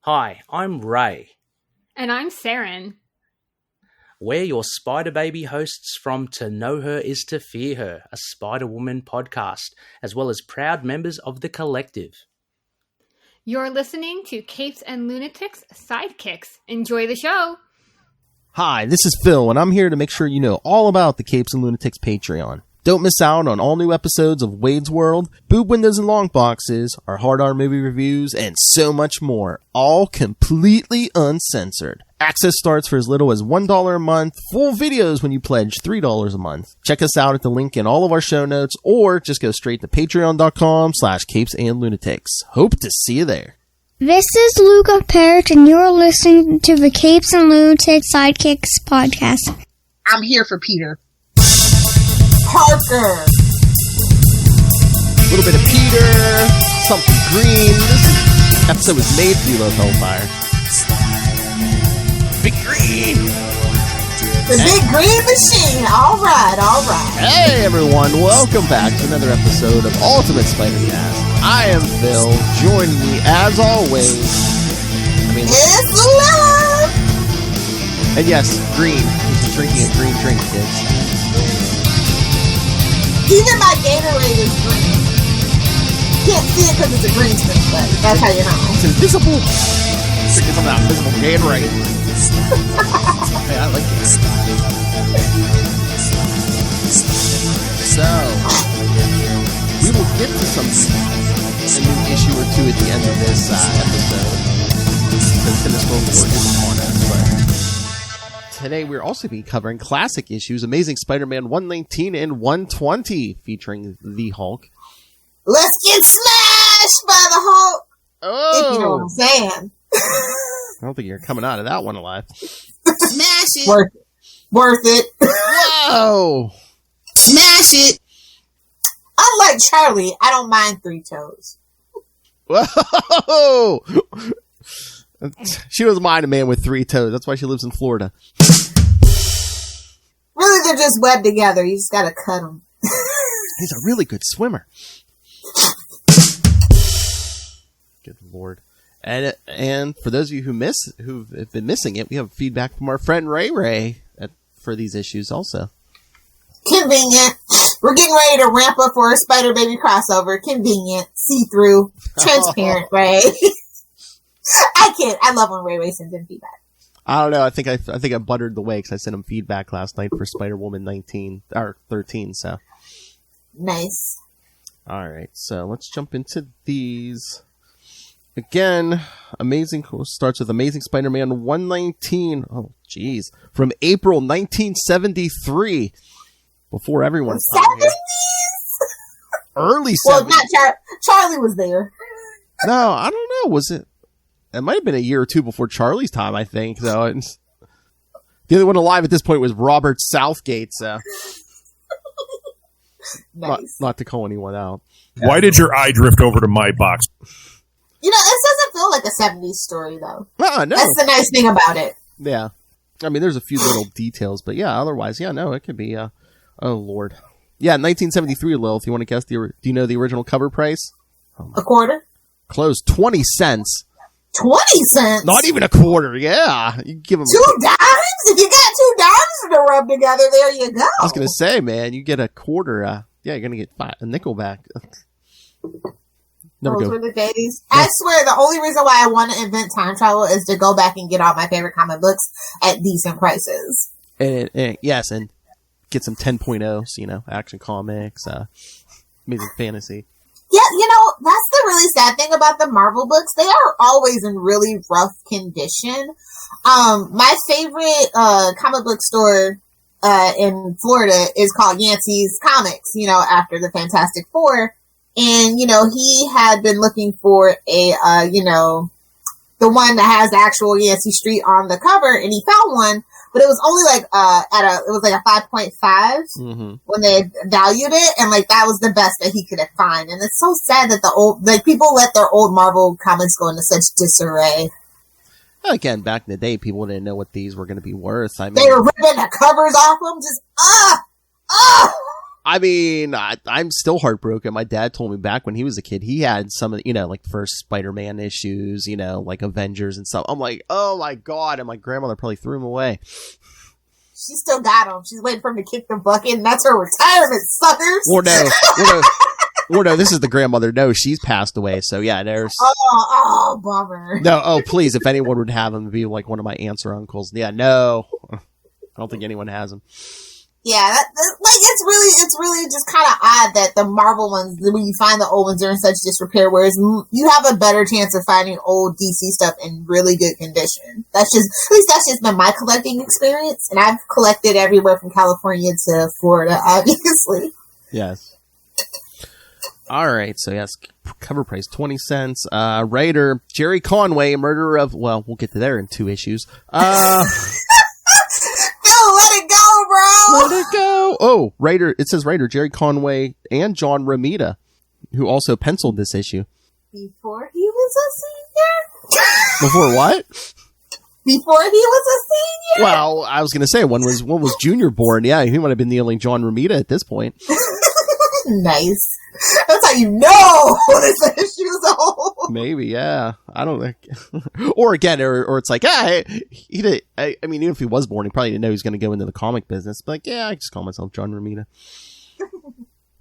Hi, I'm Ray. And I'm Saren. We're your Spider Baby hosts from To Know Her Is to Fear Her, a Spider-Woman podcast, as well as proud members of the collective. You're listening to Capes and Lunatics Sidekicks. Enjoy the show. Hi, this is Phil, and I'm here to make sure you know all about the Capes and Lunatics Patreon. Don't miss out on all new episodes of Wade's World, Boob Windows and Long Boxes, our Hard R movie reviews, and so much more, all completely uncensored. Access starts for as little as $1 a month, full videos when you pledge $3 a month. Check us out at the link in all of our show notes, or just go straight to patreon.com/capesandlunatics. Hope to see you there. This is Luca Perich, and you're listening to the Capes and Lunatics Sidekicks podcast. I'm here for Peter. Parker. A little bit of Peter, something green. This episode was made for you, Love Hellfire. Big green. The big green machine. All right. Hey, everyone. Welcome back to another episode of Ultimate Spider-Cast. I am Phil. Joining me, as always, it's Lilith. And yes, green. He's drinking a green drink, kids. Even my Gatorade is green. Can't see it because it's a green screen, but that's how you know. It's invisible. Drinking some of that invisible Gatorade. Hey, I like it. So, we will get to a new issue or two at the end of this episode. The Sinister War is upon us, but today we're also be covering classic issues, Amazing Spider-Man 119 and 120, featuring the Hulk. Let's get smashed by the Hulk. Oh! If you know what I'm saying. I don't think you're coming out of that one alive. Smash it. Worth it. Whoa! Smash it. Unlike Charlie, I don't mind 3 toes. Whoa! She doesn't mind a man with 3 toes. That's why she lives in Florida. Really, they're just webbed together. You just gotta cut them. He's a really good swimmer. Good Lord. And for those of you who've been missing it, we have feedback from our friend Ray for these issues also. Convenient. We're getting ready to ramp up for a Spider Baby crossover. Convenient. See-through. Transparent, Ray. I kid. I love when Ray sends in feedback. I don't know. I think I buttered the way because I sent him feedback last night for Spider-Woman 13. So nice. All right. So let's jump into these. Again, starts with Amazing Spider-Man 119. Oh, jeez. From April 1973. Before everyone. 70s? Early 70s. Well, not Charlie was there. No, I don't know. Was it? It might have been a year or two before Charlie's time, I think. So the only one alive at this point was Robert Southgate. So nice. Not to call anyone out. Why did your eye drift over to my box? You know, this doesn't feel like a 70s story, though. No. That's the nice thing about it. Yeah. I mean, there's a few little details, but yeah, otherwise, yeah, no, it could be, oh, Lord. Yeah, 1973, Lilith, you want to guess, do you know the original cover price? A quarter? Close, 20 cents. 20 cents? Not even a quarter, yeah. You give them $2? If you got $2 to rub together, there you go. I was going to say, man, you get a quarter, yeah, you're going to get a nickel back. Those were the days. Yeah. I swear, the only reason why I want to invent time travel is to go back and get all my favorite comic books at decent prices. And yes, and get some 10.0s, Action Comics, Amazing Fantasy. Yeah, that's the really sad thing about the Marvel books. They are always in really rough condition. My favorite comic book store in Florida is called Yancey's Comics, after the Fantastic Four. And, he had been looking for the one that has the actual Yancey Street on the cover, and he found one, but it was only like a 5.5 when they valued it, and that was the best that he could find. And it's so sad that people let their old Marvel comics go into such disarray. Again, back in the day, people didn't know what these were going to be worth. I mean, they were ripping the covers off them, just I mean, I'm still heartbroken. My dad told me back when he was a kid, he had some of, like the first Spider-Man issues, like Avengers and stuff. I'm like, oh my God. And my grandmother probably threw them away. She still got them. She's waiting for him to kick the bucket, and that's her retirement, suckers. Or no, this is the grandmother. No, she's passed away. So yeah, there's. Oh, bummer. No, oh, please. If anyone would have them, it'd be like one of my aunts or uncles. Yeah, no. I don't think anyone has them. Yeah, it's really just kind of odd that the Marvel ones, when you find the old ones, are in such disrepair, whereas you have a better chance of finding old DC stuff in really good condition. At least that's just been my collecting experience, and I've collected everywhere from California to Florida, obviously. Yes. All right, so yes, cover price 20 cents. Writer Jerry Conway, murderer of, well, we'll get to there in 2 issues. Let it go, bro. Let it go. Oh, it says writer Jerry Conway and John Romita, who also penciled this issue. Before he was a senior? Before what? Before he was a senior? Well, I was going to say, when was Junior born? Yeah, he might have been the only John Romita at this point. Nice. That's how you know when it's issues old. Maybe, yeah. I don't think. Or again, or it's like, he did. I mean, even if he was born, he probably didn't know he was going to go into the comic business. But like, yeah, I just call myself John Romita.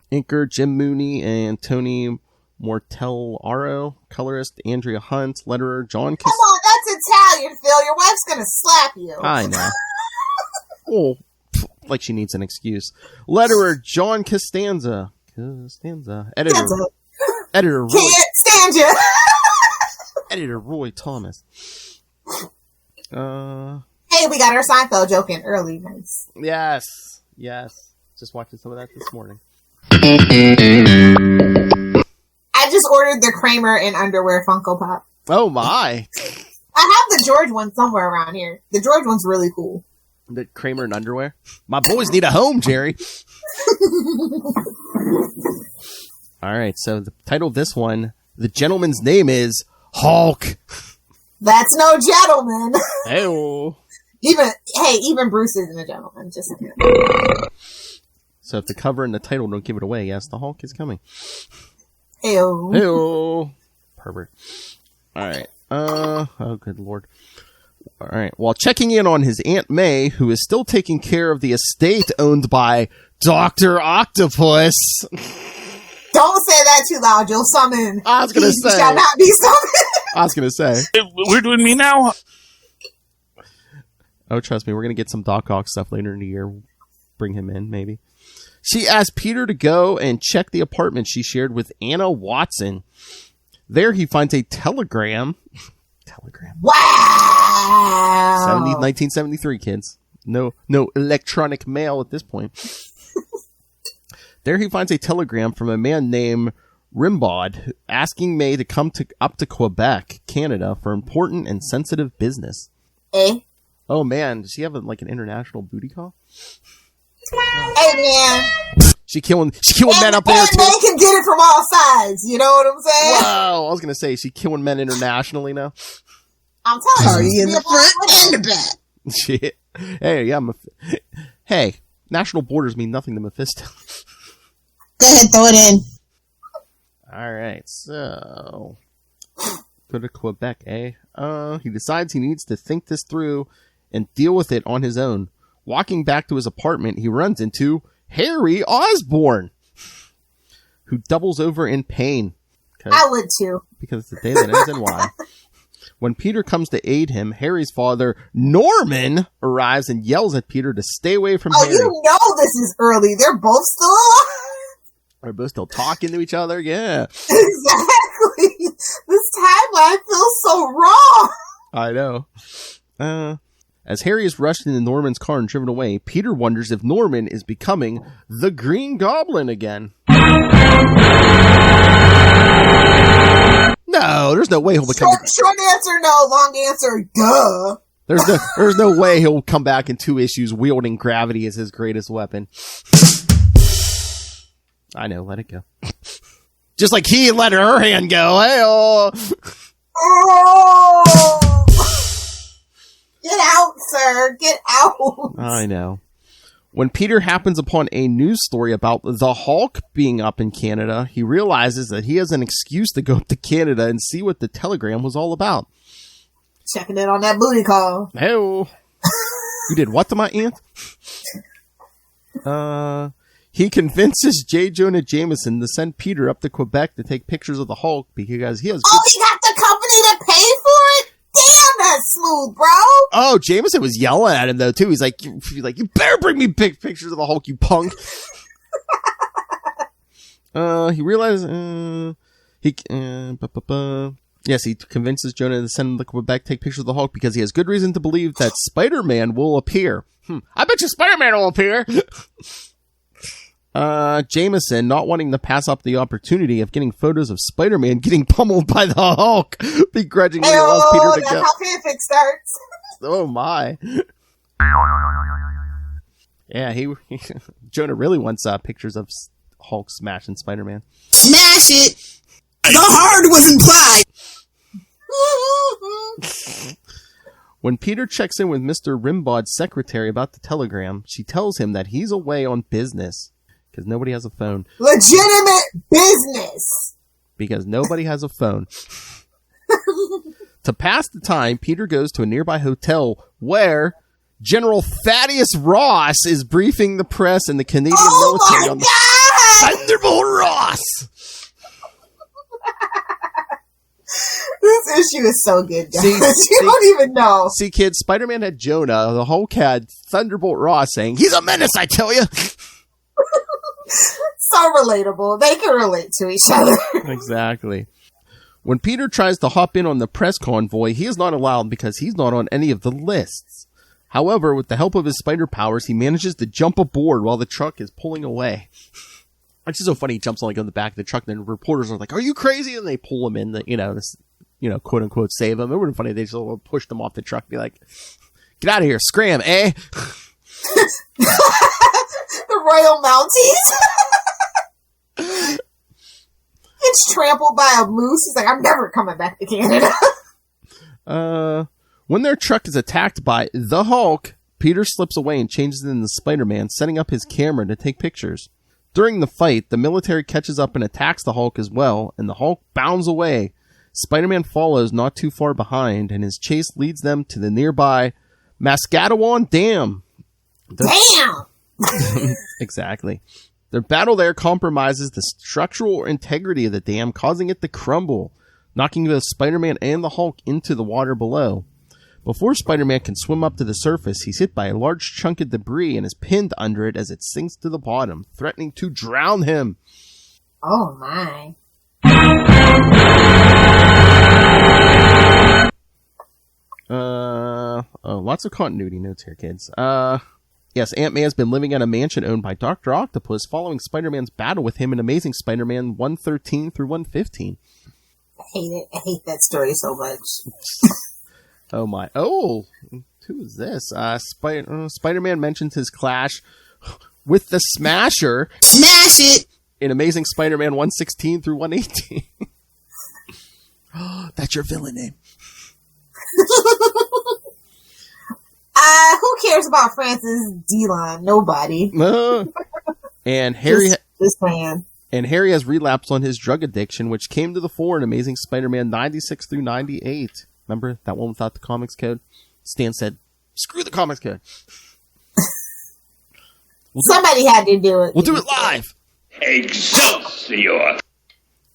Inker Jim Mooney and Tony Mortellaro. Colorist Andrea Hunt. Letterer John. Come on, that's Italian, Phil. Your wife's going to slap you. I know. Oh, like she needs an excuse. Letterer John Costanza. Editor Roy. Can't stand you. Editor Roy Thomas. Hey, we got our Seinfeld joke in early. Nice. Yes. Just watching some of that this morning. I just ordered the Kramer in underwear Funko Pop. Oh my! I have the George one somewhere around here. The George one's really cool. The Kramer in underwear. My boys need a home, Jerry. All right, so the title of this one, the gentleman's name is Hulk. That's no gentleman. Hey-o. Even Bruce isn't a gentleman. Just saying. So if the cover and the title don't give it away, yes, the Hulk is coming. Hey-o. Hey-o. Pervert. All right. Oh, good Lord. All right. While checking in on his Aunt May, who is still taking care of the estate owned by Dr. Octopus. Don't say that too loud. You'll summon. I was going to say. Shall not be summoned. I was going to say. We're doing me now? Oh, trust me. We're going to get some Doc Ock stuff later in the year. Bring him in, maybe. She asked Peter to go and check the apartment she shared with Anna Watson. There he finds a telegram. Wow. 1973, kids. No electronic mail at this point. There he finds a telegram from a man named Rimbaud asking May to come up to Quebec, Canada, for important and sensitive business. Eh? Oh man, does she have an international booty call? Hey man. She killing men up there too. They can get it from all sides. You know what I'm saying? Wow, I was gonna say she killing men internationally now. I'm telling you, in the front and the back. Shit. Hey, yeah. Hey, national borders mean nothing to Mephisto. Go ahead, throw it in. All right, so go to Quebec, eh? He decides he needs to think this through and deal with it on his own. Walking back to his apartment, he runs into Harry Osborn, who doubles over in pain. I would too. Because it's the day that ends in Y. When Peter comes to aid him, Harry's father, Norman, arrives and yells at Peter to stay away from Harry. Oh, you know this is early. They're both still alive. They're both still talking to each other, yeah. Exactly. This timeline feels so wrong. I know. As Harry is rushed into Norman's car and driven away, Peter wonders if Norman is becoming the Green Goblin again. No, there's no way he'll become... Short answer, no. Long answer, duh. There's no way he'll come back in 2 issues wielding gravity as his greatest weapon. I know, let it go. Just like he let her hand go. Hey-oh. Oh! Get out, sir. Get out. I know. When Peter happens upon a news story about the Hulk being up in Canada, he realizes that he has an excuse to go up to Canada and see what the telegram was all about. Checking in on that booty call. Hey, you did what to my aunt? He convinces J. Jonah Jameson to send Peter up to Quebec to take pictures of the Hulk because he has... Oh, he got the company to pay for it? Damn, that's smooth, bro. Oh, Jameson was yelling at him, though, too. He's like, you better bring me pictures of the Hulk, you punk. He realizes... Yes, he convinces Jonah to send him to Quebec to take pictures of the Hulk because he has good reason to believe that Spider-Man will appear. I bet you Spider-Man will appear. Jameson, not wanting to pass up the opportunity of getting photos of Spider-Man getting pummeled by the Hulk, begrudgingly allows Peter to that's go. how fanfic starts. Oh my. Yeah, Jonah really wants pictures of Hulk smashing Spider-Man. Smash it! The hard was implied! When Peter checks in with Mr. Rimbaud's secretary about the telegram, she tells him that he's away on business. Because nobody has a phone. Legitimate business! Because nobody has a phone. To pass the time, Peter goes to a nearby hotel where General Thaddeus Ross is briefing the press and the Canadian military on the Thunderbolt Ross! This issue is so good, guys. You See, don't even know. See, kids, Spider-Man had Jonah. The Hulk had Thunderbolt Ross saying, "He's a menace, I tell you." So relatable. They can relate to each other. Exactly. When Peter tries to hop in on the press convoy, he is not allowed because he's not on any of the lists. However, with the help of his spider powers, he manages to jump aboard while the truck is pulling away. It's just so funny. He jumps on the back of the truck, and then reporters are like, "Are you crazy?" And they pull him in, quote unquote, save him. It would have been funny. They just pushed him off the truck, and be like, "Get out of here, scram, eh?" The Royal Mounties. It's trampled by a moose. He's like, "I'm never coming back to Canada." When their truck is attacked by the Hulk, Peter slips away and changes into Spider-Man, setting up his camera to take pictures. During the fight, the military catches up and attacks the Hulk as well, and the Hulk bounds away. Spider-Man follows not too far behind, and his chase leads them to the nearby Mascattawan Dam. Damn! Exactly. Their battle there compromises the structural integrity of the dam, causing it to crumble, knocking both Spider-Man and the Hulk into the water below. Before Spider-Man can swim up to the surface, he's hit by a large chunk of debris and is pinned under it as it sinks to the bottom, threatening to drown him. Oh my. Lots of continuity notes here, kids. Yes, Aunt May has been living at a mansion owned by Dr. Octopus following Spider-Man's battle with him in Amazing Spider-Man 113 through 115. I hate it. I hate that story so much. Oh my. Oh, who is this? Spider-Man mentions his clash with the Smasher. Smash it! In Amazing Spider-Man 116 through 118. That's your villain name. Who cares about Francis D-Line? Nobody. And Harry... This man. And Harry has relapsed on his drug addiction, which came to the fore in Amazing Spider-Man 96 through 98. Remember that one without the comics code? Stan said, "Screw the comics code." Somebody had to do it. We'll do it live. Excelsior!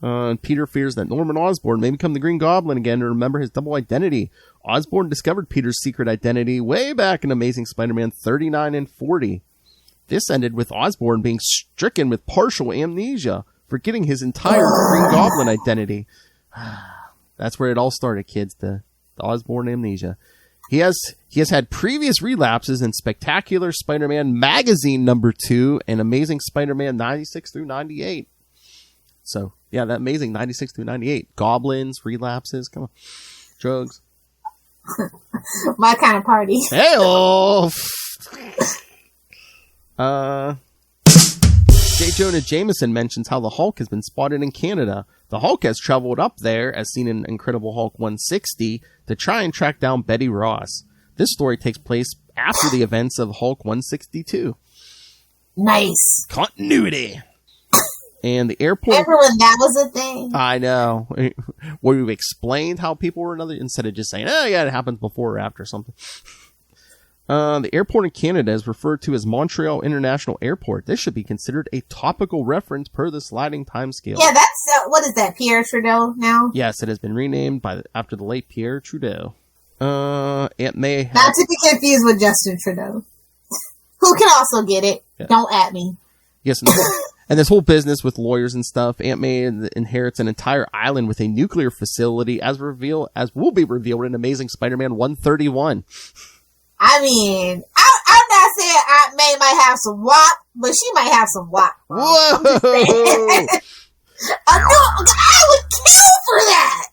And Peter fears that Norman Osborn may become the Green Goblin again and remember his double identity. Osborn discovered Peter's secret identity way back in Amazing Spider-Man 39 and 40. This ended with Osborn being stricken with partial amnesia, forgetting his entire Green Goblin identity. That's where it all started, kids, the Osborn amnesia. He has had previous relapses in Spectacular Spider-Man Magazine #2 and Amazing Spider-Man 96 through 98. So, yeah, that Amazing 96 through 98. Goblins, relapses, come on. Drugs. My kind of party. Hey-oh! J. Jonah Jameson mentions how the Hulk has been spotted in Canada. The Hulk has traveled up there, as seen in Incredible Hulk 160, to try and track down Betty Ross. This story takes place after the events of Hulk 162. Nice. Continuity. And the airport... Remember when that was a thing? I know. Where we've explained how people were another... Instead of just saying, oh, yeah, it happens before or after something. The airport in Canada is referred to as Montreal International Airport. This should be considered a topical reference per the sliding timescale. Yeah, that's... what is that, Pierre Trudeau now? Yes, it has been renamed after the late Pierre Trudeau. It may have... Not to be confused with Justin Trudeau. Who can also get it. Yeah. Don't at me. Yes, and this whole business with lawyers and stuff, Aunt May inherits an entire island with a nuclear facility, as will be revealed in Amazing Spider-Man 131. I mean, I'm not saying Aunt May might have some wop, but she might have some wop. Whoa! I would kill for that.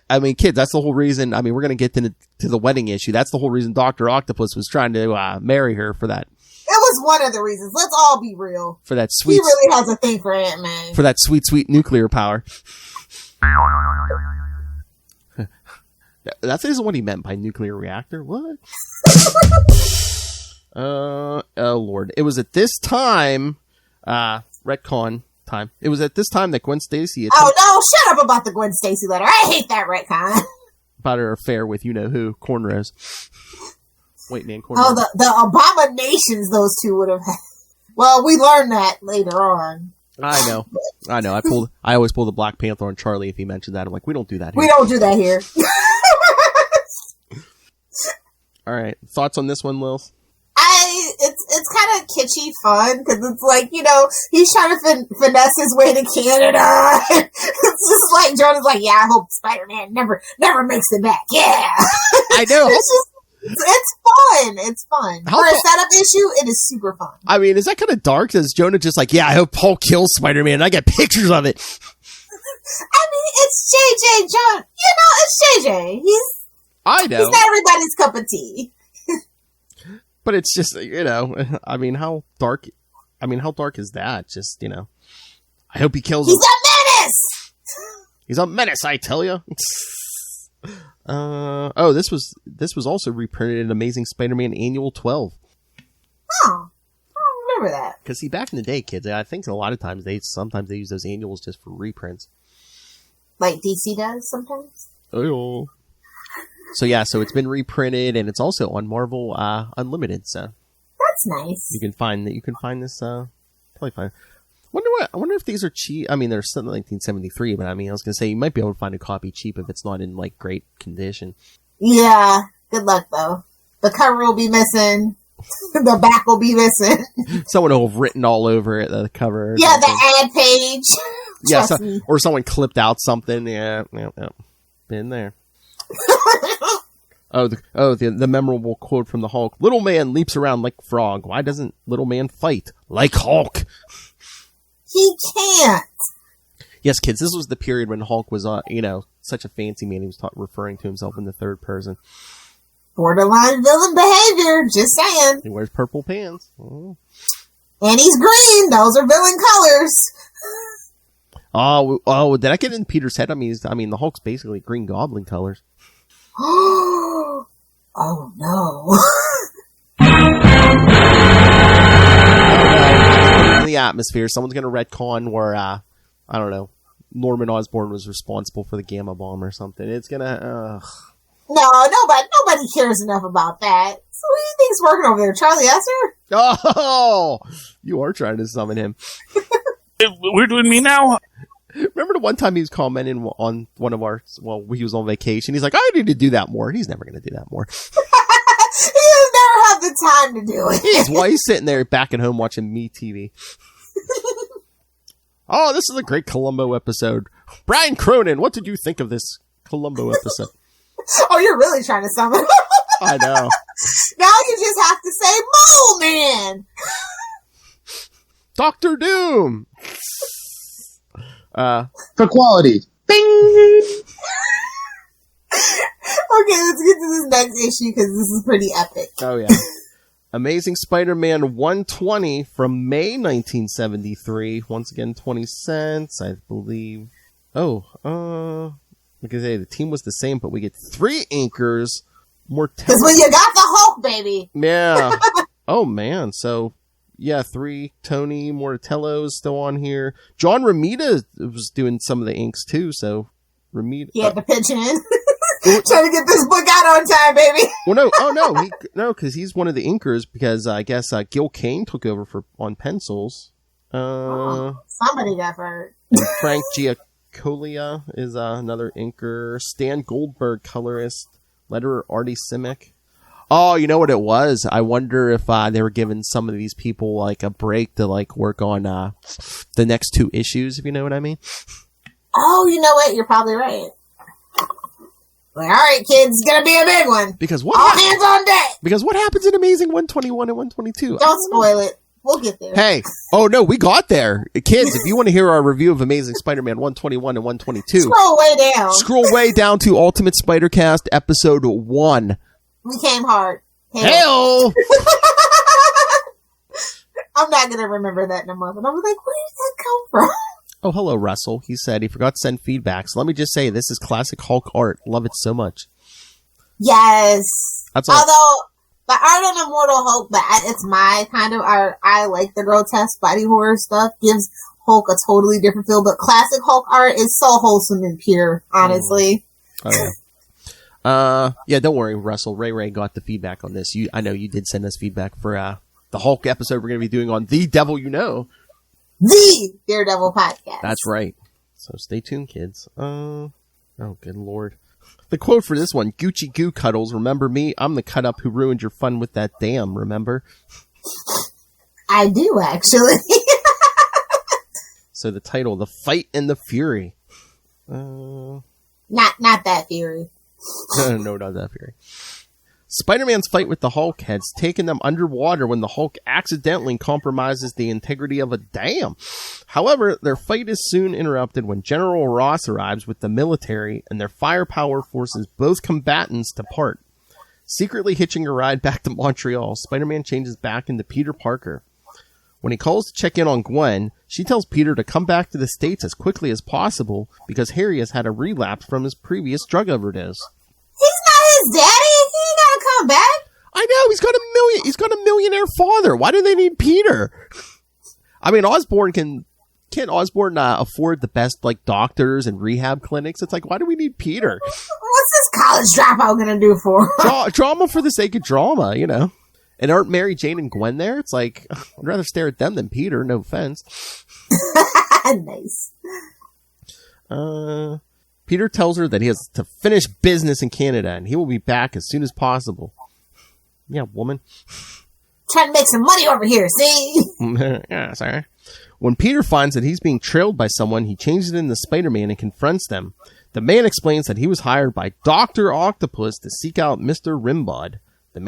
I mean, kids, that's the whole reason. I mean, we're gonna get to the wedding issue. That's the whole reason Dr. Octopus was trying to marry her for that. It was one of the reasons. Let's all be real. For that sweet... He really has a thing for Aunt May. For that sweet, sweet nuclear power. That isn't what he meant by nuclear reactor. What? Oh, Lord. It was at this time... retcon time. It was at this time that Gwen Stacy... Oh, no. Shut up about the Gwen Stacy letter. I hate that retcon. About her affair with you-know-who, Cornrows. Wait, man, oh, the abominations those two would have had. Well, we learned that later on. I know. I always pull the Black Panther on Charlie if he mentioned that. I'm like, we don't do that here. We don't do that here. All right. Thoughts on this one, Lilith? It's kind of kitschy fun, because it's like, you know, he's trying to finesse his way to Canada. It's just like, Jonah's like, yeah, I hope Spider-Man never makes it back. Yeah. I know. It's fun. It's fun. For a setup issue, it is super fun. I mean, is that kind of dark? Is Jonah just like, yeah, I hope Hulk kills Spider-Man, and I get pictures of it? I mean, it's JJ Jonah. You know, it's JJ. He's not everybody's cup of tea. But it's just, you know, I mean, how dark is that? Just, you know, I hope he kills him. He's a menace! He's a menace, I tell you. This was also reprinted in Amazing Spider-Man Annual 12. Oh, I don't remember that. Because see, back in the day, kids, I think a lot of times sometimes they use those annuals just for reprints. Like DC does sometimes? Oh. So yeah, so it's been reprinted and it's also on Marvel Unlimited. So that's nice. You can find this. Probably fine. I wonder if these are cheap. I mean, they're still 1973, but I mean, I was gonna say you might be able to find a copy cheap if it's not in like great condition. Yeah. Good luck though. The cover will be missing. The back will be missing. Someone will have written all over it, the cover. Yeah, the ad page. Yeah, or someone clipped out something. Yeah. Been there. The memorable quote from the Hulk. Little man leaps around like frog. Why doesn't little man fight like Hulk? He can't. Yes, kids, this was the period when Hulk was, such a fancy man. He was referring to himself in the third person. Borderline villain behavior, just saying. He wears purple pants. Oh. And he's green. Those are villain colors. Oh, did I get in Peter's head? I mean, the Hulk's basically Green Goblin colors. Oh, no. In the atmosphere, someone's going to retcon where, I don't know, Norman Osborn was responsible for the Gamma Bomb or something. It's going to, No, nobody cares enough about that. So who do you think's working over there? Charlie Esser? Oh, you are trying to summon him. We're doing me now? Remember the one time he was commenting on one of our, he was on vacation. He's like, I need to do that more. He's never going to do that more. He'll never have the time to do it. Why he's sitting there back at home watching Me TV. Oh, this is a great Columbo episode. Brian Cronin, what did you think of this Columbo episode? Oh, you're really trying to summon him. I know. Now you just have to say Mole Man. Dr. Doom. For quality. Bing! Okay, let's get to this next issue because this is pretty epic. Oh, yeah. Amazing Spider-Man 120 from May 1973. Once again, 20 cents, I believe. Like I say, the team was the same, but we get 3 inkers. More because when you got the Hulk, baby. Yeah. Oh, man. So, Yeah, 3. Tony Mortatello is still on here. John Romita was doing some of the inks too, so Romita. He had to pitch in. Trying to get this book out on time, baby. Well, no, because he's one of the inkers. Because I guess Gil Kane took over on pencils. Somebody got hurt. And Frank Giacolia is another inker. Stan Goldberg, colorist. Letterer Artie Simic. Oh, you know what it was? I wonder if they were giving some of these people like a break to like work on the next 2 issues, if you know what I mean. Oh, you know what? You're probably right. Like, all right, kids, it's gonna be a big one. Because all hands on deck. Because what happens in Amazing 121 and 122? Don't spoil it. We'll get there. Hey, oh no, we got there. Kids, if you want to hear our review of Amazing Spider-Man 121 and 122, scroll way down to Ultimate Spider-Cast episode 1. We came hard. Hey-o! I'm not going to remember that in a month. And I was like, where did that come from? Oh, hello, Russell. He said he forgot to send feedback. So let me just say, this is classic Hulk art. Love it so much. Yes. That's all. Although, the art on Immortal Hulk, but it's my kind of art. I like the grotesque body horror stuff. Gives Hulk a totally different feel. But classic Hulk art is so wholesome and pure, honestly. Oh, yeah. Yeah, don't worry, Russell. Ray got the feedback on this. I know you did send us feedback for the Hulk episode we're going to be doing on The Devil You Know. The Daredevil podcast. That's right. So stay tuned, kids. Oh, good lord. The quote for this one, Gucci Goo Cuddles, remember me? I'm the cut-up who ruined your fun with that dam, remember? I do, actually. So the title, The Fight and the Fury. Not that Fury. No, not that Fury. Spider-Man's fight with the Hulk has taken them underwater when the Hulk accidentally compromises the integrity of a dam. However, their fight is soon interrupted when General Ross arrives with the military, and their firepower forces both combatants to part. Secretly hitching a ride back to Montreal, Spider-Man changes back into Peter Parker. When he calls to check in on Gwen, she tells Peter to come back to the States as quickly as possible because Harry has had a relapse from his previous drug overdose. He's not his daddy. He ain't gotta come back. I know, he's got a millionaire father. Why do they need Peter? I mean, can't Osborn afford the best like doctors and rehab clinics? It's like, why do we need Peter? What's this college dropout gonna do for him? Drama for the sake of drama, you know. And aren't Mary Jane and Gwen there? It's like, I'd rather stare at them than Peter, no offense. Nice. Peter tells her that he has to finish business in Canada and he will be back as soon as possible. Yeah, woman. Trying to make some money over here, see? Yeah, sorry. When Peter finds that he's being trailed by someone, he changes into Spider-Man and confronts them. The man explains that he was hired by Dr. Octopus to seek out Mr. Rimbaud, the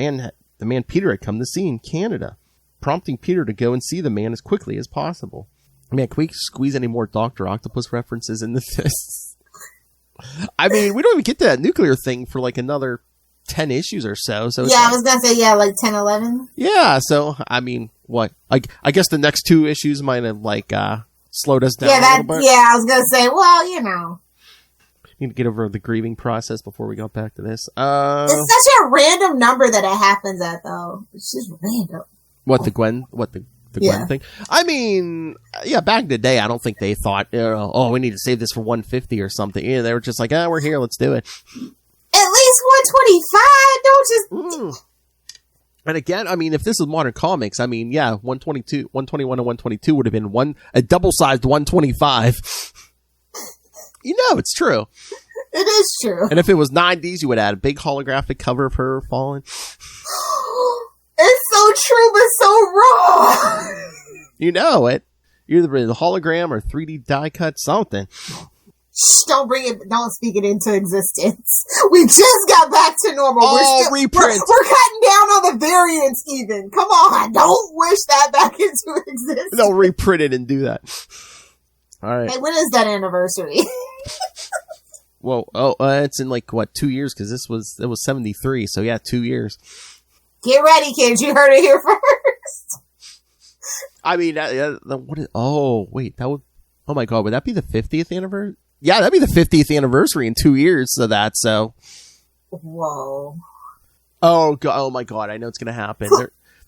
man Peter had come to see in Canada, prompting Peter to go and see the man as quickly as possible. Man, can we squeeze any more Dr. Octopus references into this? I mean, we don't even get to that nuclear thing for like another 10 issues or so. So yeah, I was going to say, like 10, 11. Yeah, so, I mean, what? I guess the next 2 issues might have, like, slowed us down a little bit. Yeah, I was going to say, well, you know. Need to get over the grieving process before we got back to this. It's such a random number that it happens at, though. It's just random. What, the Gwen thing? I mean, yeah, back in the day, I don't think they thought, oh, we need to save this for 150 or something. Yeah, they were just like, we're here, let's do it. At least 125, don't just... And again, I mean, if this is modern comics, I mean, yeah, 121 and 122 would have been a double-sized 125. You know, it's true. It is true. And if it was 90s, you would add a big holographic cover of her falling. It's so true, but so wrong. You know it. Either the hologram or 3D die cut, something. Shh, don't speak it into existence. We just got back to normal. Reprint. We're cutting down on the variants even. Come on, don't wish that back into existence. They'll reprint it and do that. All right. Hey, when is that anniversary? Well, it's in like, 2 years? Because it was 73, so yeah, 2 years. Get ready, kids. You heard it here first. I mean, oh my God, would that be the 50th anniversary? Yeah, that'd be the 50th anniversary in 2 years of that, so. Whoa. Oh, God, oh my God, I know it's going to happen.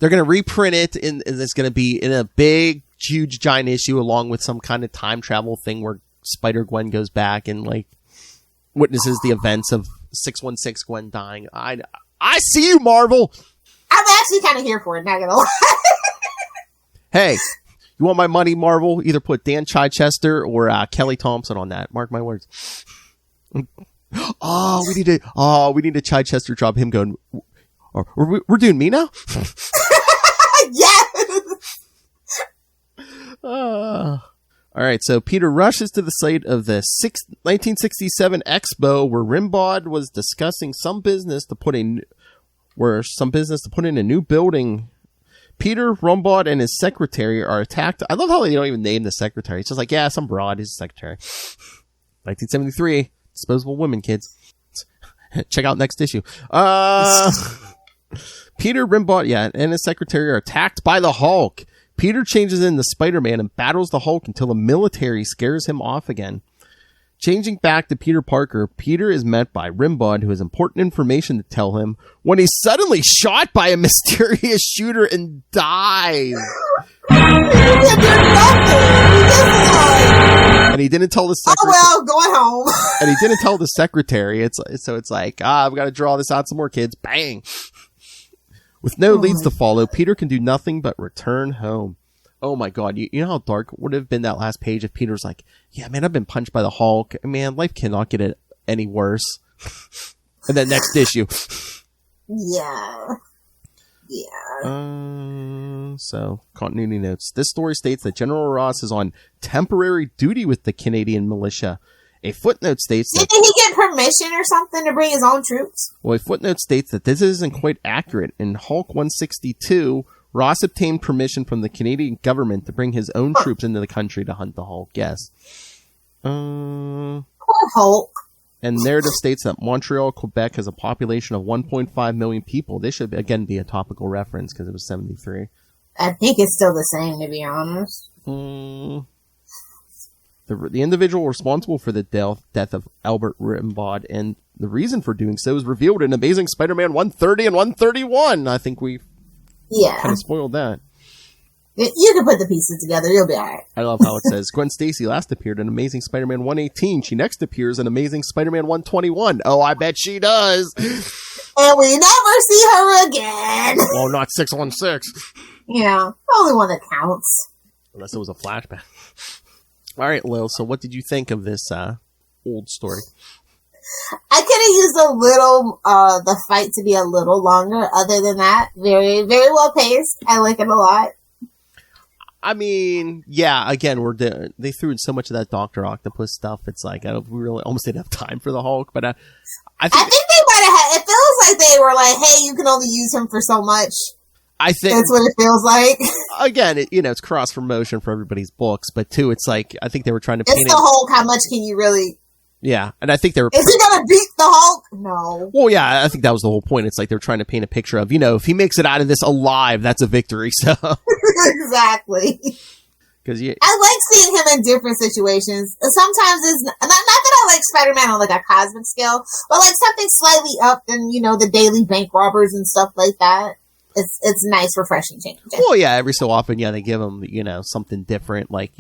They're going to reprint it, and it's going to be in a big, huge, giant issue, along with some kind of time travel thing where Spider-Gwen goes back and like witnesses the events of 616 Gwen dying. I see you, Marvel. I'm actually kind of here for it. Not gonna lie. Hey, you want my money, Marvel? Either put Dan Chichester or Kelly Thompson on that. Mark my words. We need a Chichester job. Him going. We're doing me now. Yes. All right, so Peter rushes to the site of the 1967 Expo where Rimbaud was discussing some business to put in a new building. Peter, Rimbaud, and his secretary are attacked. I love how they don't even name the secretary. It's just like, yeah, some broad, he's a secretary. 1973, disposable women, kids. Check out next issue. Peter, Rimbaud, and his secretary are attacked by the Hulk. Peter changes into Spider-Man and battles the Hulk until the military scares him off again. Changing back to Peter Parker, Peter is met by Rimbaud, who has important information to tell him when he's suddenly shot by a mysterious shooter and dies. And he didn't tell the secretary. Oh, well, going home. And he didn't tell the secretary. It's like, we got to draw this out some more, kids. Bang. With no leads to follow, Peter can do nothing but return home. Oh my God. You know how dark would have been that last page if Peter's like, yeah, man, I've been punched by the Hulk. Man, life cannot get any worse. And then next issue. Yeah. So, continuity notes. This story states that General Ross is on temporary duty with the Canadian militia. A footnote states that... Didn't he get permission or something to bring his own troops? Well, a footnote states that this isn't quite accurate. In Hulk 162, Ross obtained permission from the Canadian government to bring his own troops into the country to hunt the Hulk. Yes. Poor Hulk. And narrative states that Montreal, Quebec has a population of 1.5 million people. This should, again, be a topical reference because it was 73. I think it's still the same, to be honest. The individual responsible for the death of Albert Rimbaud and the reason for doing so is revealed in Amazing Spider-Man 130 and 131. I think we kind of spoiled that. You can put the pieces together. You'll be all right. I love how it says, Gwen Stacy last appeared in Amazing Spider-Man 118. She next appears in Amazing Spider-Man 121. Oh, I bet she does. And we never see her again. Well, not 616. Yeah, only one that counts. Unless it was a flashback. All right, Lil, so what did you think of this old story? I could have used a little, the fight to be a little longer. Other than that, very, very well paced. I like it a lot. I mean, yeah, again, they threw in so much of that Dr. Octopus stuff. It's like, we really almost didn't have time for the Hulk, but I think they might have had, it feels like they were like, hey, you can only use him for so much. I think that's what it feels like. Again, it's cross promotion for everybody's books, but two, it's like, I think they were trying to paint the Hulk, how much can you really... Yeah, and I think they were... Is he gonna beat the Hulk? No. Well, yeah, I think that was the whole point. It's like they were trying to paint a picture of, if he makes it out of this alive, that's a victory, so... Exactly. Because I like seeing him in different situations. Sometimes it's... Not that I like Spider-Man on, like, a cosmic scale, but, like, something slightly up than, the daily bank robbers and stuff like that. It's nice, refreshing change. Well, yeah, every so often, they give him, something different, like,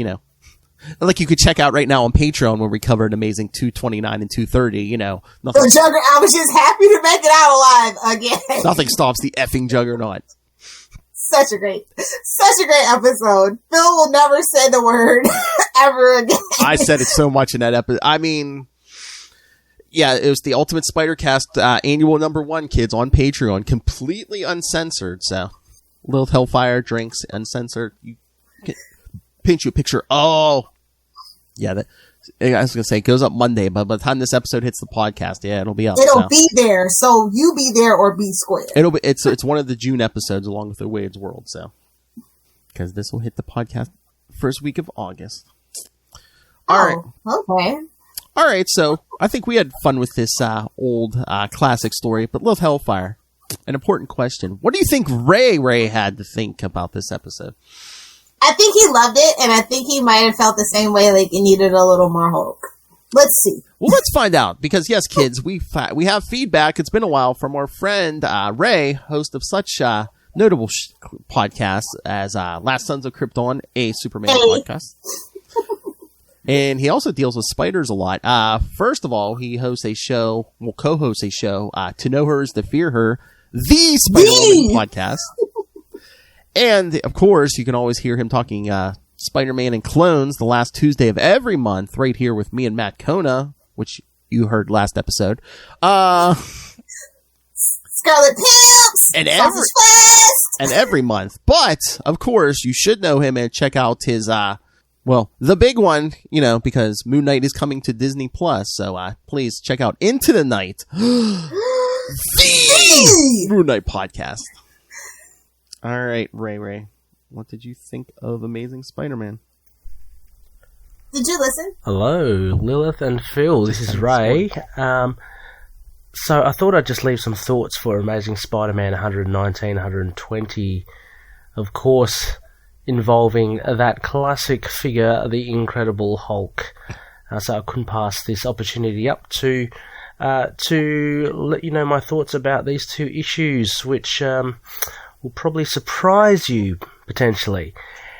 like you could check out right now on Patreon where we covered Amazing 229 and 230, nothing. The Juggernaut, I was just happy to make it out alive again. Nothing stops the effing Juggernaut. Such a great episode. Phil will never say the word ever again. I said it so much in that episode. I mean, yeah, it was the Ultimate Spider-Cast annual #1, kids, on Patreon, completely uncensored. So, Lilith Hellfire drinks uncensored. You can paint you a picture. Oh, yeah. I was gonna say it goes up Monday, but by the time this episode hits the podcast, yeah, it'll be up. It'll be there. So you be there or be square. It'll be. It's one of the June episodes along with the Wade's World. So, because this will hit the podcast first week of August. All right. Okay. All right, so I think we had fun with this old classic story, but Lilith Hellfire, an important question. What do you think Ray had to think about this episode? I think he loved it, and I think he might have felt the same way, like it needed a little more Hulk. Let's see. Well, let's find out, because yes, kids, we have feedback. It's been a while from our friend Ray, host of such notable podcasts as Last Sons of Krypton, a Superman podcast. And he also deals with spiders a lot. First of all, he hosts a show, co-hosts a show, To Know Her Is to Fear Her, the Spider-Woman podcast. And, of course, you can always hear him talking Spider-Man and clones the last Tuesday of every month, right here with me and Matt Kona, which you heard last episode. Scarlet Pimps! And every month. But, of course, you should know him and check out his... the big one, because Moon Knight is coming to Disney Plus, so please check out Into the Night, the Moon Knight podcast. All right, Ray, what did you think of Amazing Spider-Man? Did you listen? Hello, Lilith and Phil. This is Ray. So I thought I'd just leave some thoughts for Amazing Spider-Man 119, 120. Of course, involving that classic figure, the Incredible Hulk. So I couldn't pass this opportunity up to let you know my thoughts about these two issues, which will probably surprise you, potentially.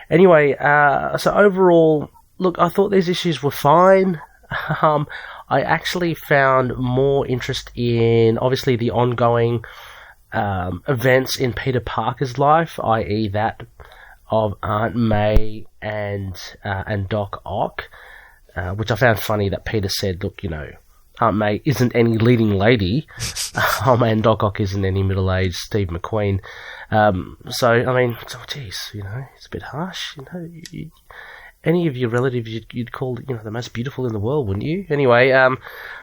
Anyway, so overall, look, I thought these issues were fine. I actually found more interest in, obviously, the ongoing events in Peter Parker's life, i.e. that of Aunt May and Doc Ock, which I found funny that Peter said, look, Aunt May isn't any leading lady, and Doc Ock isn't any middle-aged Steve McQueen. So, I mean, geez, it's a bit harsh. Any of your relatives you'd call, the most beautiful in the world, wouldn't you? Anyway,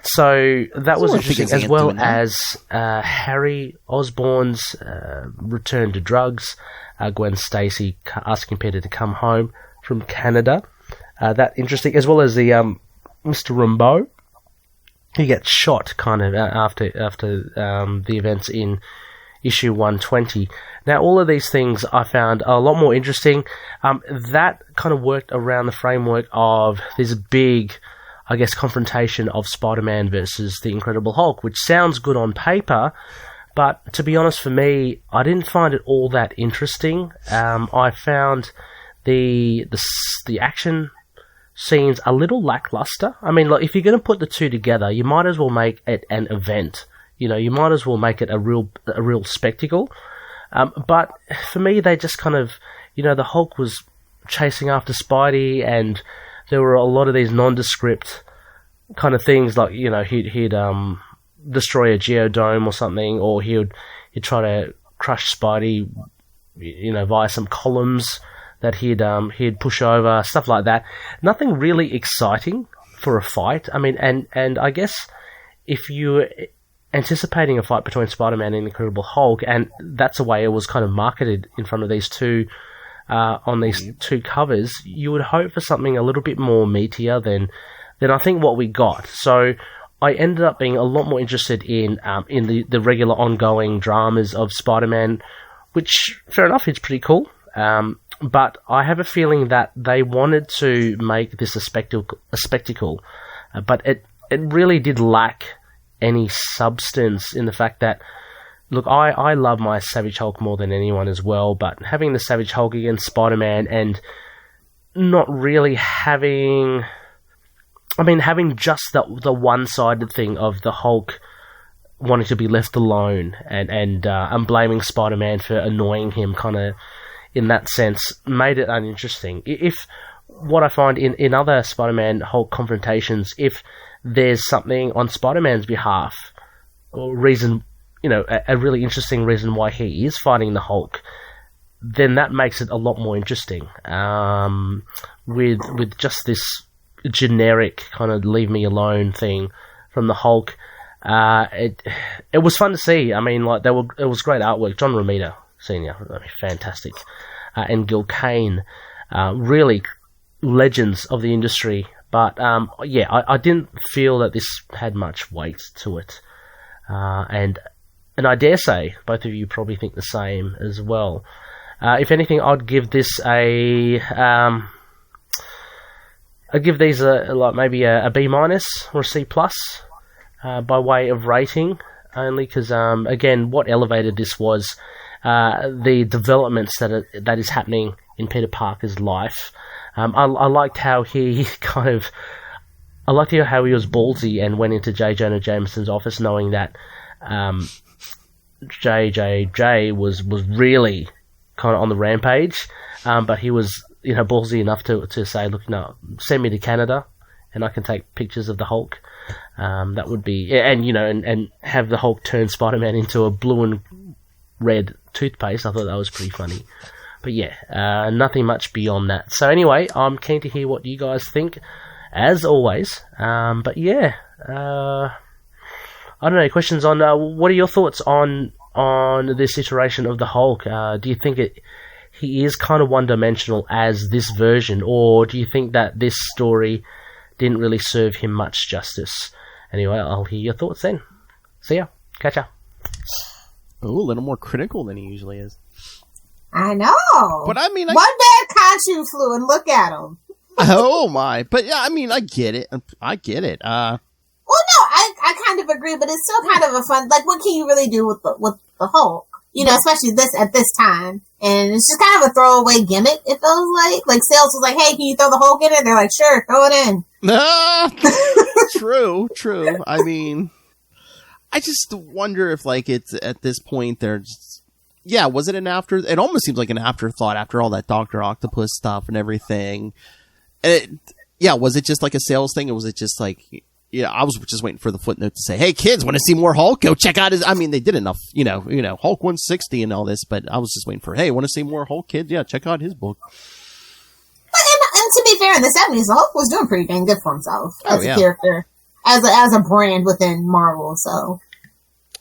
so that was interesting, as well as Harry Osborn's return to drugs, Gwen Stacy asking Peter to come home from Canada. That interesting, as well as the Mr. Rimbaud. He gets shot kind of after the events in issue 120. Now, all of these things I found a lot more interesting. That kind of worked around the framework of this big, I guess, confrontation of Spider-Man versus the Incredible Hulk, which sounds good on paper, but to be honest, for me, I didn't find it all that interesting. I found the action scenes a little lackluster. I mean, if you're going to put the two together, you might as well make it an event. You might as well make it a real spectacle. But for me, they just kind of, the Hulk was chasing after Spidey, and there were a lot of these nondescript kind of things, like, he'd destroy a geodome or something, or he'd try to crush Spidey, via some columns that he'd push over, stuff like that. Nothing really exciting for a fight. I mean, and I guess if you anticipating a fight between Spider-Man and Incredible Hulk, and that's the way it was kind of marketed in front of these two, on these two covers, you would hope for something a little bit more meatier than I think what we got. So I ended up being a lot more interested in the regular ongoing dramas of Spider-Man, which, fair enough, it's pretty cool. But I have a feeling that they wanted to make this a spectacle, but it really did lack any substance in the fact that, look, I love my Savage Hulk more than anyone as well, but having the Savage Hulk against Spider-Man and not really having just the one-sided thing of the Hulk wanting to be left alone and blaming Spider-Man for annoying him, kind of in that sense, made it uninteresting. If what I find in other Spider-Man Hulk confrontations, if there's something on Spider-Man's behalf, or reason, a really interesting reason why he is fighting the Hulk, then that makes it a lot more interesting. With just this generic kind of leave me alone thing from the Hulk, it was fun to see. I mean, it was great artwork. John Romita Sr., fantastic, and Gil Kane, really legends of the industry. But I didn't feel that this had much weight to it, and I dare say both of you probably think the same as well. If anything, I'd give this maybe a B- or a C+ by way of rating, only because again, what elevated this was the developments that is happening in Peter Parker's life. I liked how he I liked how he was ballsy and went into J. Jonah Jameson's office knowing that JJJ was really kind of on the rampage, but he was ballsy enough to say, look, no, send me to Canada and I can take pictures of the Hulk. That would be, and have the Hulk turn Spider-Man into a blue and red toothpaste. I thought that was pretty funny. But yeah, nothing much beyond that. So anyway, I'm keen to hear what you guys think, as always. But yeah, I don't know, questions on, what are your thoughts on this iteration of the Hulk? Do you think he is kind of one-dimensional as this version, or do you think that this story didn't really serve him much justice? Anyway, I'll hear your thoughts then. See ya. Catch ya. Oh, a little more critical than he usually is. I know. But I mean... One bad Khonshu flew and look at him. Oh my. But yeah, I mean, I get it. Well, no, I kind of agree, but it's still kind of a fun... Like, what can you really do with the Hulk? Especially at this time. And it's just kind of a throwaway gimmick, it feels like. Like, Sales was like, hey, can you throw the Hulk in it? They're like, sure, throw it in. True. I mean, I just wonder if, like, it's at this point, they're just... Yeah, was it an after... It almost seems like an afterthought after all that Dr. Octopus stuff and everything. Was it just like a sales thing, or was it just like... Yeah, I was just waiting for the footnote to say, hey, kids, want to see more Hulk? Go check out his... I mean, they did enough, Hulk 160 and all this, but I was just waiting for, hey, want to see more Hulk, kids? Yeah, check out his book. And to be fair, in the 70s, the Hulk was doing pretty dang good for himself as a character, as a brand within Marvel, so...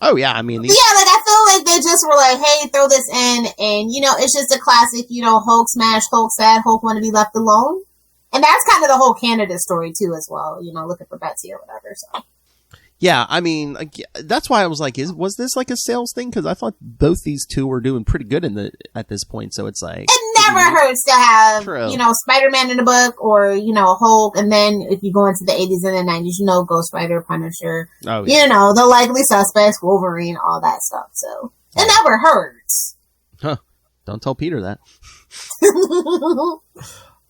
Oh, yeah, I mean... I feel like they just were like, hey, throw this in, and, it's just a classic, Hulk smash, Hulk sad, Hulk want to be left alone. And that's kind of the whole Canada story, too, as well. Looking for Betsy or whatever, so. Yeah, I mean, that's why I was like, was this like a sales thing? Because I thought both these two were doing pretty good at this point, so it's like... It never hurts to have, Spider-Man in the book, or, Hulk, and then if you go into the 80s and the 90s, Ghost Rider, Punisher, the likely suspects, Wolverine, all that stuff, so... It never hurts. Huh. Don't tell Peter that.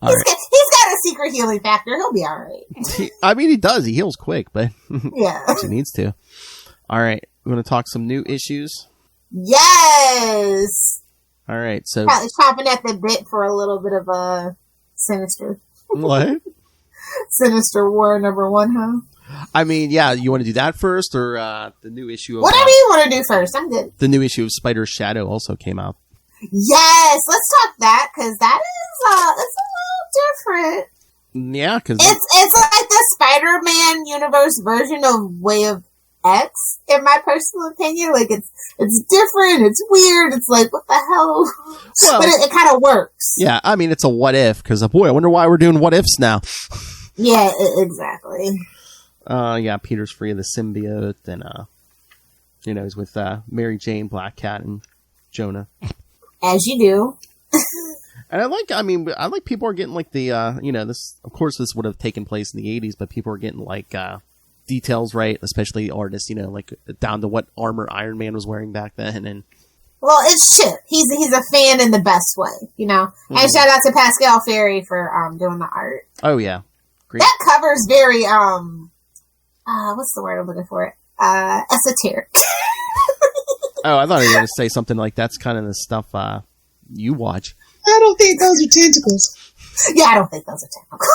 He's got a secret healing factor. He'll be all right. He does. He heals quick, but yeah, he needs to. All right, we want to talk some new issues. Yes. All right, so probably chopping at the bit for a little bit of a Sinister. What? Sinister War #1, huh? I mean, yeah. You want to do that first, or the new issue of whatever you want to do first? I'm good. The new issue of Spider's Shadow also came out. Yes, let's talk that, because that is it's a little different. Yeah, because it's like the Spider-Man universe version of Way of X, in my personal opinion. Like it's different, it's weird, it's like what the hell? Well, but it kind of works. Yeah, I mean it's a what if, because boy, I wonder why we're doing what ifs now. Yeah, exactly. Yeah, Peter's free of the symbiote, and he's with Mary Jane, Black Cat, and Jonah. As you do. And I like people are getting like the, this, of course this would have taken place in the 80s, but people are getting like, details right, especially artists, like down to what armor Iron Man was wearing back then. And well, it's Chip. He's a fan in the best way, Mm-hmm. And shout out to Pascal Ferry for, doing the art. Oh yeah. Great. That cover's very, what's the word I'm looking for? Esoteric. Oh, I thought you were going to say something like that's kind of the stuff you watch. I don't think those are tentacles. Yeah, I don't think those are tentacles.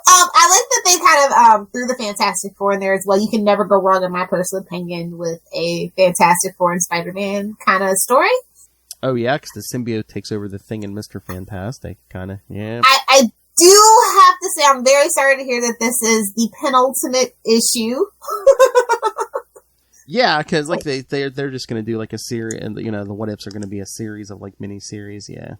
I like that they kind of threw the Fantastic Four in there as well. You can never go wrong, in my personal opinion, with a Fantastic Four and Spider-Man kind of story. Oh, yeah, because the symbiote takes over the Thing in Mr. Fantastic, kind of, yeah. I do have to say, I'm very sorry to hear that this is the penultimate issue. Yeah, because like they're just gonna do like a series, and the what ifs are gonna be a series of like mini series. Yeah.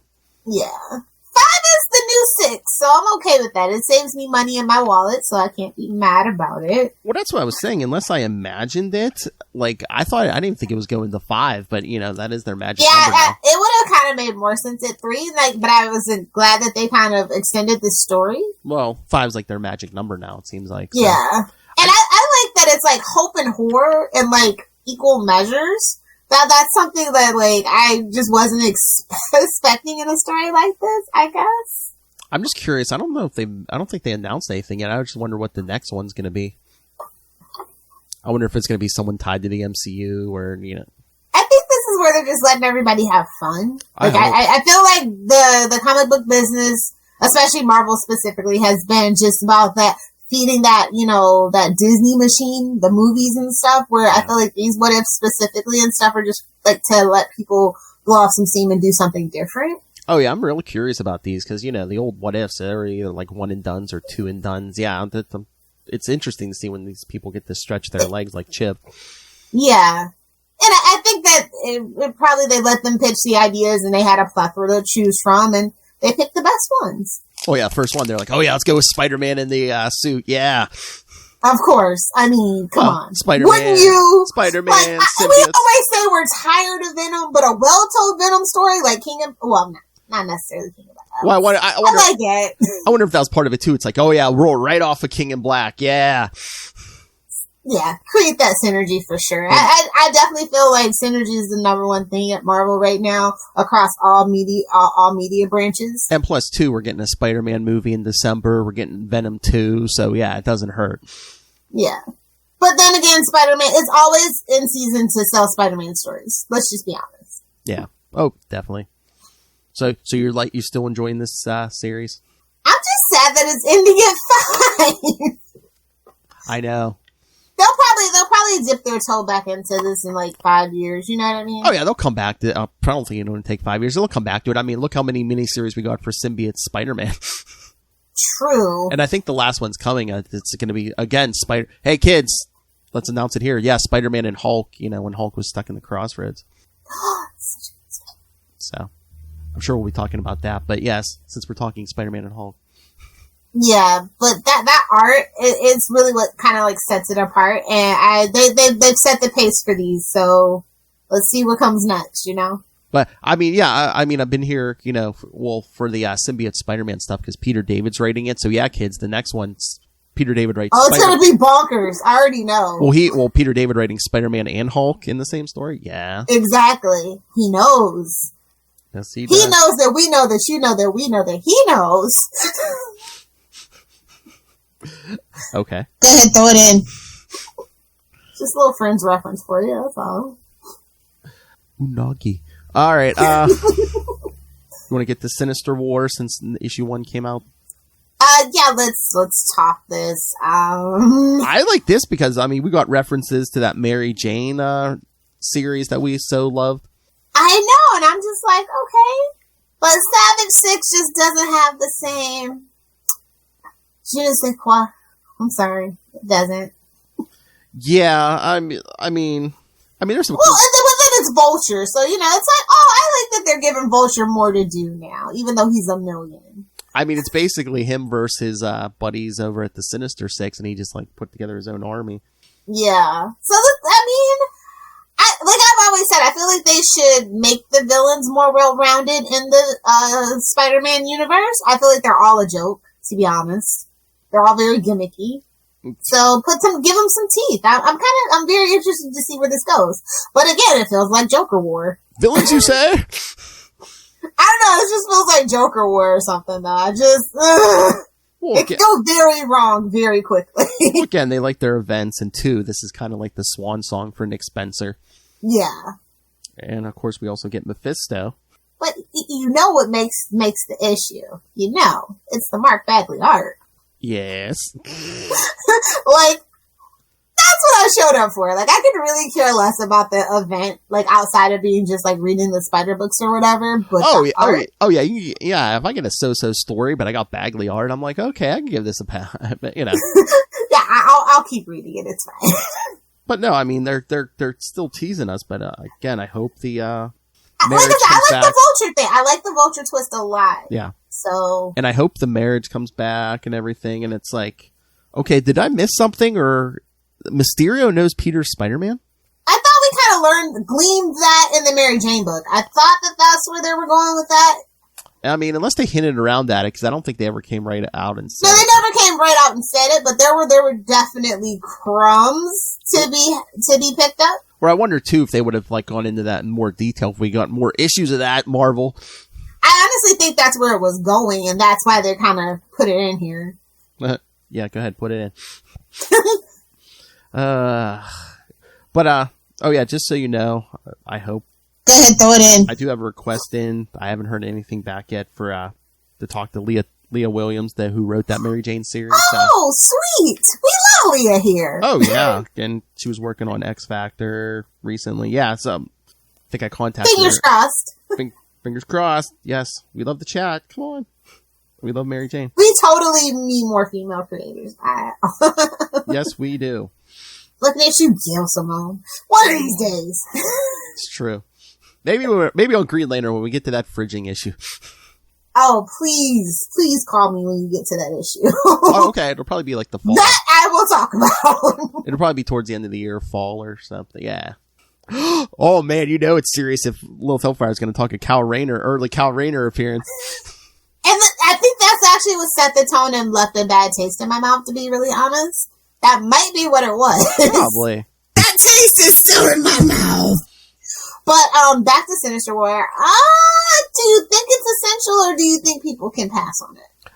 Yeah. 5 is the new 6, so I'm okay with that. It saves me money in my wallet, so I can't be mad about it. Well, that's what I was saying. Unless I imagined it, like I didn't think it was going to 5, but that is their magic number now. It would have kind of made more sense at 3. But I wasn't glad that they kind of extended the story. Well, 5's like their magic number now. It seems like. So. Yeah. And I like that it's like hope and horror in like equal measures. that's something that like I just wasn't expecting in a story like this, I guess. I'm just curious. I don't think they announced anything yet. I just wonder what the next one's going to be. I wonder if it's going to be someone tied to the MCU or, you know. I think this is where they're just letting everybody have fun. Like I feel like the comic book business, especially Marvel specifically, has been just about that feeding that, you know, that Disney machine, the movies and stuff, where I feel like these what ifs specifically and stuff are just like to let people blow off some steam and do something different. Oh yeah, I'm really curious about these because, you know, the old what ifs are either like one and dones or two and dones. Yeah, it's interesting to see when these people get to stretch their legs like Chip. Yeah. And I think that it probably they let them pitch the ideas and they had a plethora to choose from and they picked the best ones. Oh yeah, first one they're like, oh yeah, let's go with Spider-Man in the suit. Yeah. Of course. I mean, come on. Spider-Man. Wouldn't you? Spider-Man. Like, we always say we're tired of Venom, but a well-told Venom story like not necessarily King of Black. Well, I wonder, I like it. I wonder if that was part of it too. It's like, oh yeah, roll right off of King in Black. Yeah. Yeah, create that synergy for sure. I definitely feel like synergy is the number one thing at Marvel right now across all media branches. And plus, too, we're getting a Spider-Man movie in December. We're getting Venom 2, so yeah, it doesn't hurt. Yeah. But then again, Spider-Man, it's always in season to sell Spider-Man stories. Let's just be honest. Yeah. Oh, definitely. So you're still enjoying this series? I'm just sad that it's ending at 5. I know. They'll probably dip their toe back into this in like 5 years. You know what I mean? Oh yeah, they'll come back to. I don't think it's going to take 5 years. They'll come back to it. I mean, look how many miniseries we got for Symbiote Spider-Man. True. And I think the last one's coming. It's going to be again Hey kids, let's announce it here. Yeah, Spider-Man and Hulk. You know, when Hulk was stuck in the crossroads. So, I'm sure we'll be talking about that. But yes, since we're talking Spider-Man and Hulk. Yeah, but that art is really what kind of like sets it apart, and they've set the pace for these. So let's see what comes next, you know. But I mean, yeah, I mean, I've been here, you know, for the Symbiote Spider-Man stuff because Peter David's writing it. So yeah, kids, the next one's Peter David writes. Oh, it's gonna be bonkers. I already know. Well, Peter David writing Spider-Man and Hulk in the same story. Yeah, exactly. He knows. Yes, he knows that we know that you know that we know that he knows. Okay. Go ahead, throw it in. Just a little Friends reference for you, that's all. Unagi. All right. You want to get to Sinister War since issue 1 came out? Yeah, let's talk this. I like this because, I mean, we got references to that Mary Jane series that we so loved. I know, and I'm just like, okay. But Savage 6 just doesn't have the same... Je ne sais quoi. I'm sorry. It doesn't. Yeah, I mean, there's some... Well, then it's Vulture, so, you know, it's like, oh, I like that they're giving Vulture more to do now, even though he's a million. I mean, it's basically him versus his buddies over at the Sinister Six, and he just, like, put together his own army. Yeah. So, I mean... like I've always said, I feel like they should make the villains more well-rounded in the Spider-Man universe. I feel like they're all a joke, to be honest. They're all very gimmicky. So give them some teeth. I'm very interested to see where this goes. But again, it feels like Joker War. Villains, you say? I don't know. It just feels like Joker War or something, though. It could go very wrong very quickly. Again, they like their events, and 2, this is kind of like the swan song for Nick Spencer. Yeah. And of course, we also get Mephisto. But you know what makes the issue. You know, it's the Mark Bagley art. Yes. Like, that's what I showed up for. Like, I could really care less about the event, like, outside of being just, like, reading the Spider books or whatever. But yeah. If I get a so-so story, but I got Bagley art, I'm like, okay, I can give this a pass. But, you know. Yeah, I'll keep reading it. It's fine. But no, I mean, they're still teasing us. But again, I hope the I like the Vulture thing. I like the Vulture twist a lot. Yeah. So. And I hope the marriage comes back and everything. And it's like, okay, did I miss something? Or Mysterio knows Peter's Spider-Man? I thought we kind of gleaned that in the Mary Jane book. I thought that that's where they were going with that. I mean, unless they hinted around at it, because I don't think they ever came right out and said it. No, they never came right out and said it, but there were definitely crumbs to be picked up. Or I wonder too if they would have like gone into that in more detail if we got more issues of that Marvel. I honestly think that's where it was going, and that's why they kind of put it in here. Yeah, go ahead, put it in. Oh yeah, just so you know, I hope. Go ahead, throw it in. I do have a request in. I haven't heard anything back yet for to talk to Leah Williams, who wrote that Mary Jane series. Oh, sweet! We love Leah here. Oh yeah, and she was working on X Factor recently. Yeah, so I think I contacted Fingers her. crossed. Fingers crossed. Yes, we love the chat. Come on, we love Mary Jane. We totally need more female creators. Yes, we do. Looking at you, Gail Simone. One of these days. It's true. Maybe on Green Lantern when we get to that fridging issue. Oh, please call me when you get to that issue. Oh, okay, it'll probably be like the fall. That I will talk about. It'll probably be towards the end of the year, fall or something. Yeah. Oh man, you know it's serious if Lilith Hellfire is going to talk a early Cal Rayner appearance. And I think that's actually what set the tone and left a bad taste in my mouth, to be really honest. That might be what it was. Probably. That taste is still in my mouth. But back to Sinister War. Do you think it's essential, or do you think people can pass on it?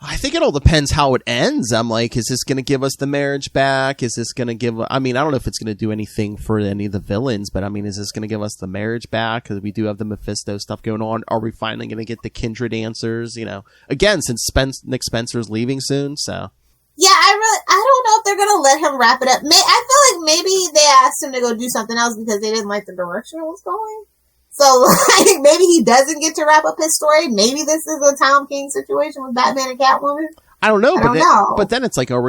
I think it all depends how it ends. I'm like, is this going to give us the marriage back? Is this going to give... I mean, I don't know if it's going to do anything for any of the villains, but I mean, is this going to give us the marriage back? Because we do have the Mephisto stuff going on. Are we finally going to get the Kindred answers? You know, again, since Nick Spencer's leaving soon, so... Yeah, I don't know if they're going to let him wrap it up. I feel like maybe they asked him to go do something else because they didn't like the direction it was going. So, like, maybe he doesn't get to wrap up his story. Maybe this is a Tom King situation with Batman and Catwoman. I don't know. But then it's like, when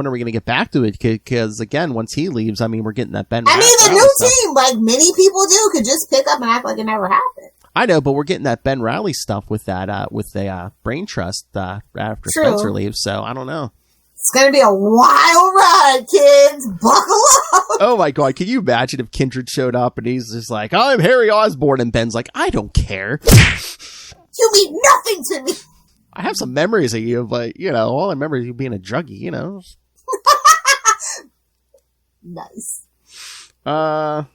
are we going to get back to it? Because, again, once he leaves, I mean, we're getting that Ben. I mean, the new team, like many people do, could just pick up and act like it never happened. I know, but we're getting that Ben Reilly stuff with that, with the Brain Trust after Spencer leaves, so I don't know. It's going to be a wild ride, kids. Buckle up. Oh my God. Can you imagine if Kindred showed up and he's just like, I'm Harry Osborn, and Ben's like, I don't care. You mean nothing to me. I have some memories of you, but, you know, all I remember is you being a druggie, you know. Nice. But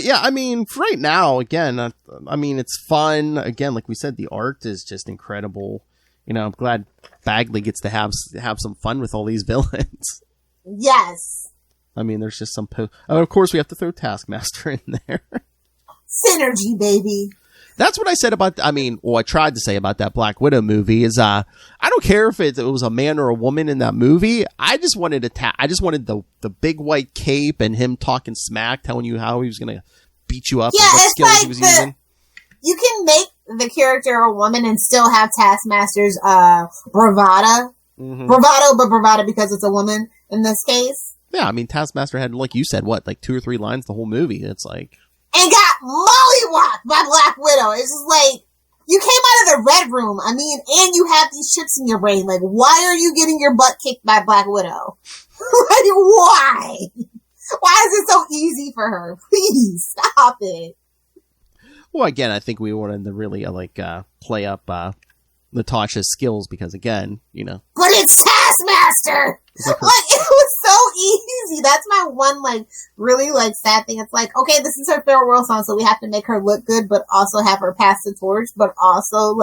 yeah, I mean, for right now, again, I mean, it's fun. Again, like we said, the art is just incredible. You know, I'm glad Bagley gets to have some fun with all these villains. Yes. I mean, there's just some... of course, we have to throw Taskmaster in there. Synergy, baby. That's what I said about... I tried to say about that Black Widow movie is, I don't care if it was a man or a woman in that movie. I just wanted the big white cape and him talking smack, telling you how he was going to beat you up and what skills he was using. You can make the character a woman and still have Taskmaster's bravado. Mm-hmm. Bravado because it's a woman in this case. Yeah, I mean, Taskmaster had, like you said, like 2 or 3 lines the whole movie. It's like... And got mollywopped by Black Widow. It's just like, you came out of the Red Room. I mean, and you have these chips in your brain. Like, why are you getting your butt kicked by Black Widow? Like, why? Why is it so easy for her? Please, stop it. Well, again, I think we wanted to really, play up Natasha's skills because, again, you know... But it's Taskmaster! Like, it was so easy. That's my one, really, sad thing. It's like, okay, this is her farewell song, so we have to make her look good, but also have her pass the torch, but also,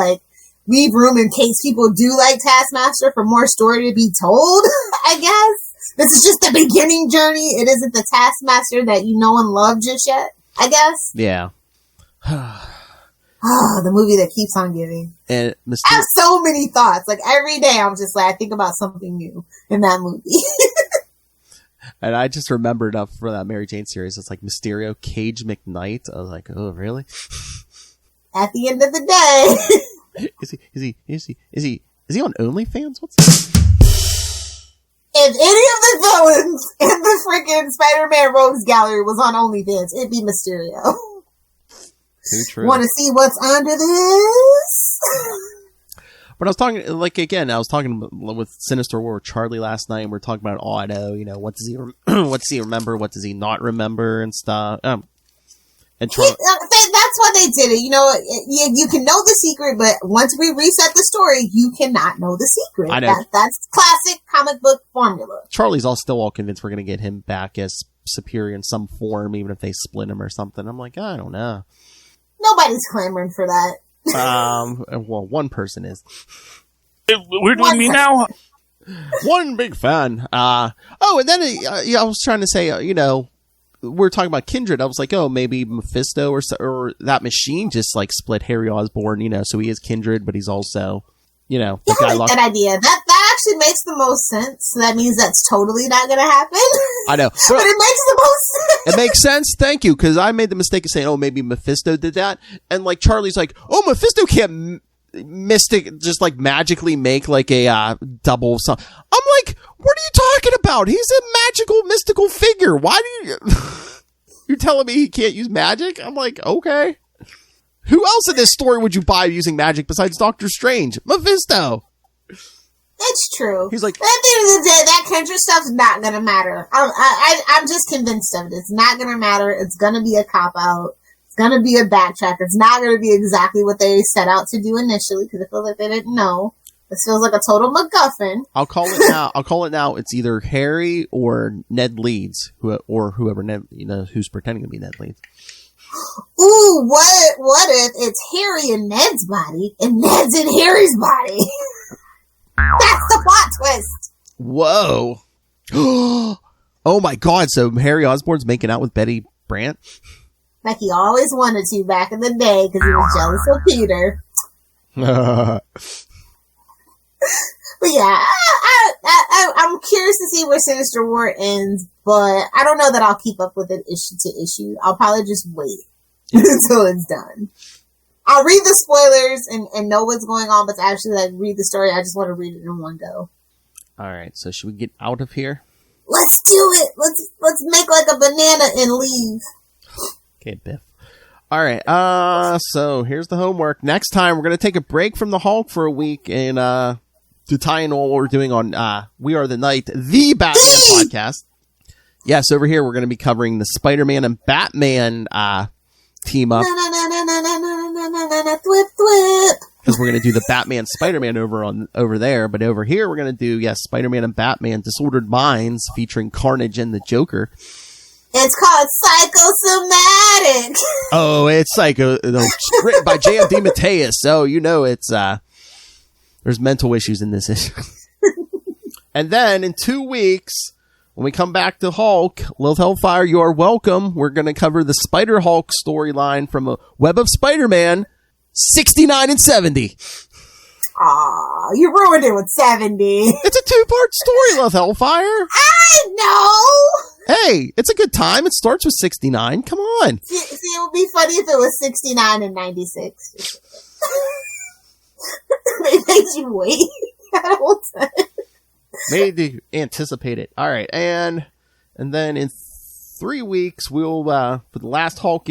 leave room in case people do like Taskmaster for more story to be told, I guess. This is just the beginning journey. It isn't the Taskmaster that you know and love just yet, I guess. Yeah. The movie that keeps on giving. And I have so many thoughts. Every day I'm just I think about something new in that movie. And I just remembered for that Mary Jane series, it's like Mysterio, Cage McKnight. I was like, oh, really? At the end of the day. Is he on OnlyFans? What's that? If any of the villains in the freaking Spider-Man Rogues Gallery was on OnlyFans, it'd be Mysterio. Too true. Want to see what's under this? But I was talking, with Sinister War with Charlie last night, and we were talking about Otto, you know, what does he remember, what does he not remember, and stuff. And Charlie... That's why they did it. You know, you can know the secret, but once we reset the story, you cannot know the secret. I know. That's classic comic book formula. Charlie's still all convinced we're going to get him back as superior in some form, even if they split him or something. I'm like, I don't know. Nobody's clamoring for that. Well, one person is. We're doing me now? One big fan. And then I was trying to say, we're talking about Kindred. I was like, oh, maybe Mephisto or that machine just like split Harry Osborn, so he is Kindred, but he's also, the guy like that idea. That actually makes the most sense. So that means that's totally not going to happen. I know. But it makes the most sense. It makes sense. Thank you. Because I made the mistake of saying, oh, maybe Mephisto did that. And like Charlie's like, oh, Mephisto can't just like magically make like a double something. I'm like, what are you talking about? He's a magical mystical figure. Why do you you're telling me he can't use magic? I'm like, okay. Who else in this story would you buy using magic besides Doctor Strange? Mephisto. It's true. He's like, at the end of the day, that Kendra stuff's not gonna matter. I'm just convinced of it. It's not gonna matter. It's gonna be a cop out. It's gonna be a backtrack. It's not gonna be exactly what they set out to do initially because I feel like they didn't know. This feels like a total MacGuffin. I'll call it now. It's either Harry or Ned Leeds, or whoever Ned, who's pretending to be Ned Leeds. Ooh, what if it's Harry in Ned's body and Ned's in Harry's body? That's the plot twist. Whoa. Oh my God. So Harry Osborn's making out with Betty Brant? Like he always wanted to back in the day because he was jealous of Peter. But yeah, I'm curious to see where Sinister War ends, but I don't know that I'll keep up with it issue to issue. I'll probably just wait until it's done. I'll read the spoilers and know what's going on, but to actually read the story, I just want to read it in one go. All right, so should we get out of here? Let's do it. Let's make like a banana and leave. Okay, Biff. All right, so here's the homework. Next time, we're going to take a break from the Hulk for a week and to tie in what we're doing on We Are the Night, the Batman podcast. Yes, over here, we're going to be covering the Spider-Man and Batman team up. Because we're going to do the Batman Spider-Man over there, but over here we're going to do Spider-Man and Batman Disordered Minds featuring Carnage and the Joker. It's called Psychosomatic. Oh, it's Psycho. Written by J.M. DeMatteis, so it's there's mental issues in this issue. And then in 2 weeks, when we come back to Hulk, Lilith Hellfire, you are welcome. We're going to cover the Spider-Hulk storyline from a Web of Spider-Man 69 and 70. Aw, you ruined it with 70. It's a 2-part story, Lilith Hellfire. I know. Hey, it's a good time. It starts with 69. Come on. See, it would be funny if it was 69 and 96. They made you wait that whole time. Made to anticipate it. All right, and then in 3 weeks, we'll for the last Hulk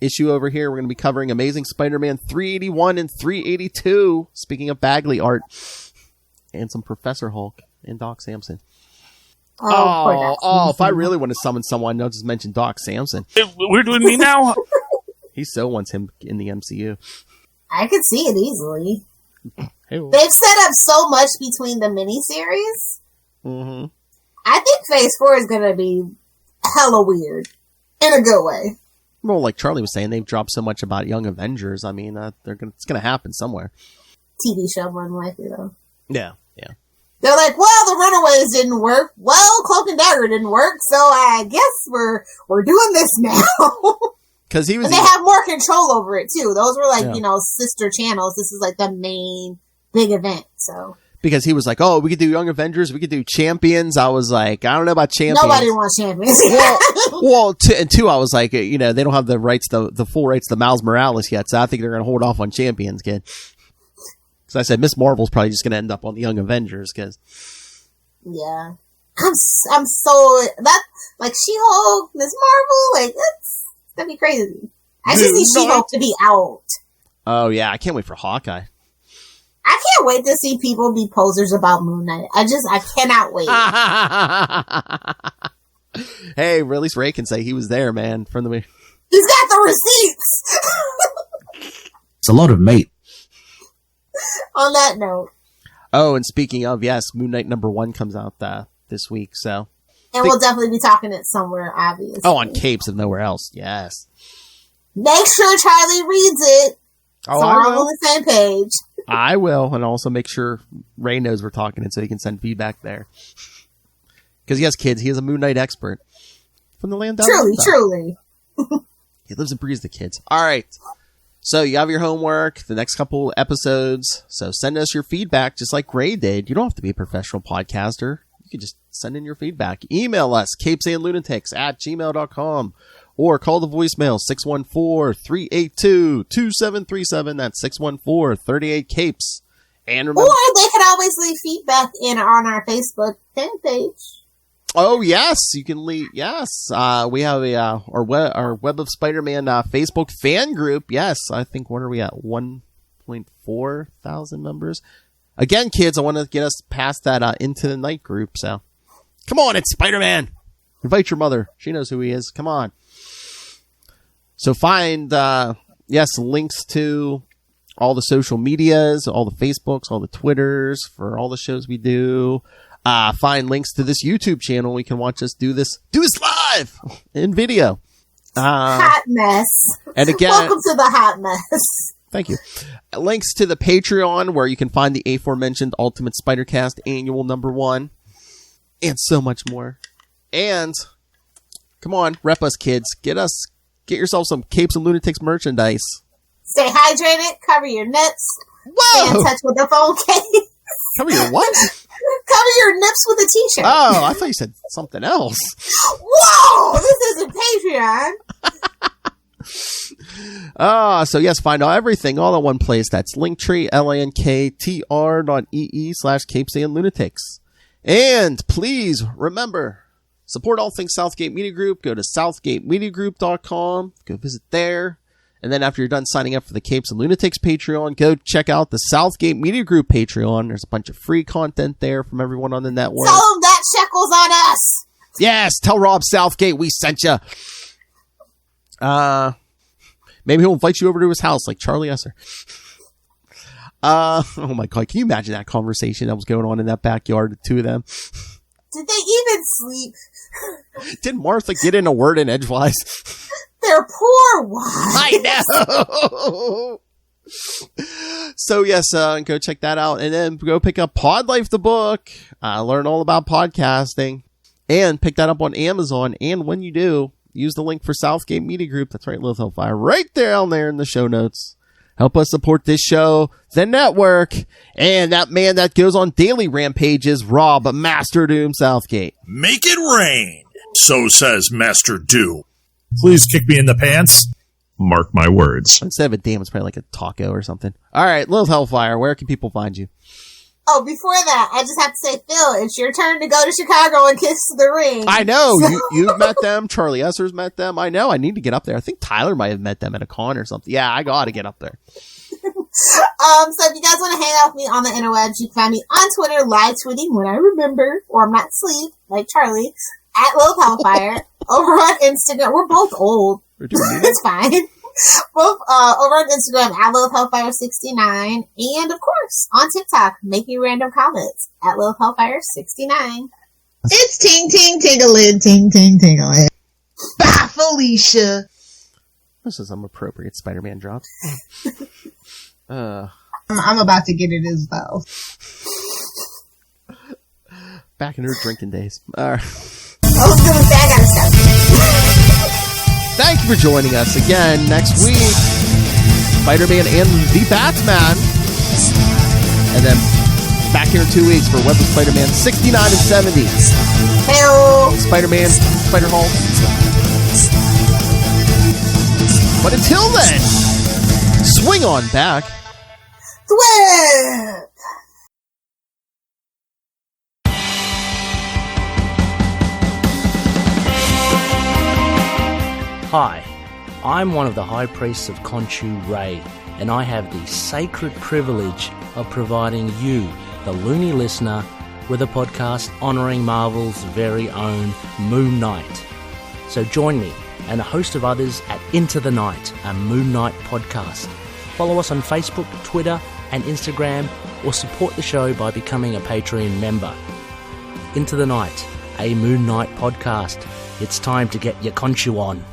issue over here, we're going to be covering Amazing Spider-Man 381 and 382. Speaking of Bagley art, and some Professor Hulk and Doc Samson. Oh! If I really want to summon someone, I'll just mention Doc Samson. We're doing me now? He so wants him in the MCU. I could see it easily. Hey, they've set up so much between the miniseries. Mm-hmm. I think Phase 4 is going to be hella weird. In a good way. Well, like Charlie was saying, they've dropped so much about Young Avengers. I mean, it's going to happen somewhere. TV show, more than likely, though. Yeah. They're like, well, the Runaways didn't work. Well, Cloak and Dagger didn't work, so I guess we're doing this now. Because he was, and they have more control over it too. Those were like sister channels. This is like the main big event. So because he was like, oh, we could do Young Avengers, we could do Champions. I was like, I don't know about Champions. Nobody wants Champions. Two, I was like, they don't have the rights, the full rights to Miles Morales yet, so I think they're going to hold off on Champions, kid. So I said, Miss Marvel's probably just going to end up on the Young Avengers, because yeah, I'm so that like She-Hulk, Miss Marvel, like it's gonna be crazy. I just need She-Hulk to be out. Oh yeah, I can't wait for Hawkeye. I can't wait to see people be posers about Moon Knight. I cannot wait. Hey, at least Ray can say he was there, man. From the he's got the receipts. It's a lot of meat. On that note. Oh, and speaking of, yes, Moon Knight #1 comes out this week, so And we'll definitely be talking it somewhere, obviously. Oh, on Capes and nowhere else. Yes. Make sure Charlie reads it. Oh, so I we're will. all on the same page. I will, and also make sure Ray knows we're talking it so he can send feedback there. Because he has kids. He is a Moon Knight expert. From the land down Truly. He lives and breathes the kids. All right. So you have your homework, the next couple episodes. So send us your feedback just like Ray did. You don't have to be a professional podcaster. You can just send in your feedback. Email us, capesandlunatics@gmail.com. Or call the voicemail, 614-382-2737. That's 614-38-CAPES. And remember, Or they can always leave feedback on our Facebook fan page. oh, yes, you can leave. Yes, we have our Web of Spider-Man Facebook fan group. Yes, I think, what are we at? 1.4 thousand members. Again, kids, I want to get us past that Into the Night group. So, come on, it's Spider-Man. Invite your mother. She knows who he is. Come on. So find, links to all the social medias, all the Facebooks, all the Twitters for all the shows we do. Find links to this YouTube channel. We can watch us do this live in video. Hot mess. And again, welcome to the hot mess. Thank you. Links to the Patreon where you can find the aforementioned Ultimate Spider-Cast Annual #1 and so much more. And come on, rep us, kids. Get yourself some Capes and Lunatics merchandise. Stay hydrated. Cover your nips. Whoa! Stay in touch with the phone case. Cover your what? Cover your nips with a t-shirt. Oh, I thought you said something else. Whoa! This isn't Patreon. So yes, find everything all in one place. That's Linktree, linktr.ee/capesandlunatics. And please remember, support all things Southgate Media Group. Go to southgatemediagroup.com. Go visit there. And then after you're done signing up for the Capes and Lunatics Patreon, go check out the Southgate Media Group Patreon. There's a bunch of free content there from everyone on the network. Tell them that shekels on us. Yes, tell Rob Southgate we sent you. Maybe he'll invite you over to his house like Charlie Esser. Oh my God, can you imagine that conversation that was going on in that backyard, the two of them? Did they even sleep? Did Martha get in a word in edgewise? Their poor wives. I know. So yes, go check that out, and then go pick up Pod Life the book. Learn all about podcasting, and pick that up on Amazon. And when you do, use the link for Southgate Media Group. That's right, Lilith Hellfire, right down there in the show notes. Help us support this show, the network, and that man that goes on daily rampages, Rob Master Doom Southgate. Make it rain, so says Master Doom. Please kick me in the pants. Mark my words. Instead of a damn, it's probably like a taco or something. All right, Lilith Hellfire, where can people find you? Oh, before that, I just have to say, Phil, it's your turn to go to Chicago and kiss the ring. I know. So. You've met them. Charlie Esser's met them. I know. I need to get up there. I think Tyler might have met them at a con or something. Yeah, I got to get up there. So if you guys want to hang out with me on the interwebs, you can find me on Twitter, live tweeting when I remember, or I'm not asleep, like Charlie, at Lilith Hellfire. Over on Instagram, we're both old. It's fine. Both over on Instagram at Lilith Hellfire 69, and of course on TikTok, making random comments at Lilith Hellfire 69. It's ting ting ting-a-lid, ting ting ting-a-lid. Bye, Felicia. This is some appropriate Spider-Man drop. I'm about to get it as well. Back in her drinking days. All right. I was gonna say I gotta stop. Thank you for joining us again next week. Spider-Man and the Batman. And then back here in 2 weeks for Web of Spider-Man 69 and 70. Hello. Spider-Man, Spider-Hulk. But until then, swing on back. Thwip. Hi, I'm one of the High Priests of Khonshu Ray, and I have the sacred privilege of providing you, the loony listener, with a podcast honouring Marvel's very own Moon Knight. So join me and a host of others at Into the Night, a Moon Knight podcast. Follow us on Facebook, Twitter and Instagram, or support the show by becoming a Patreon member. Into the Night, a Moon Knight podcast. It's time to get your conchu on.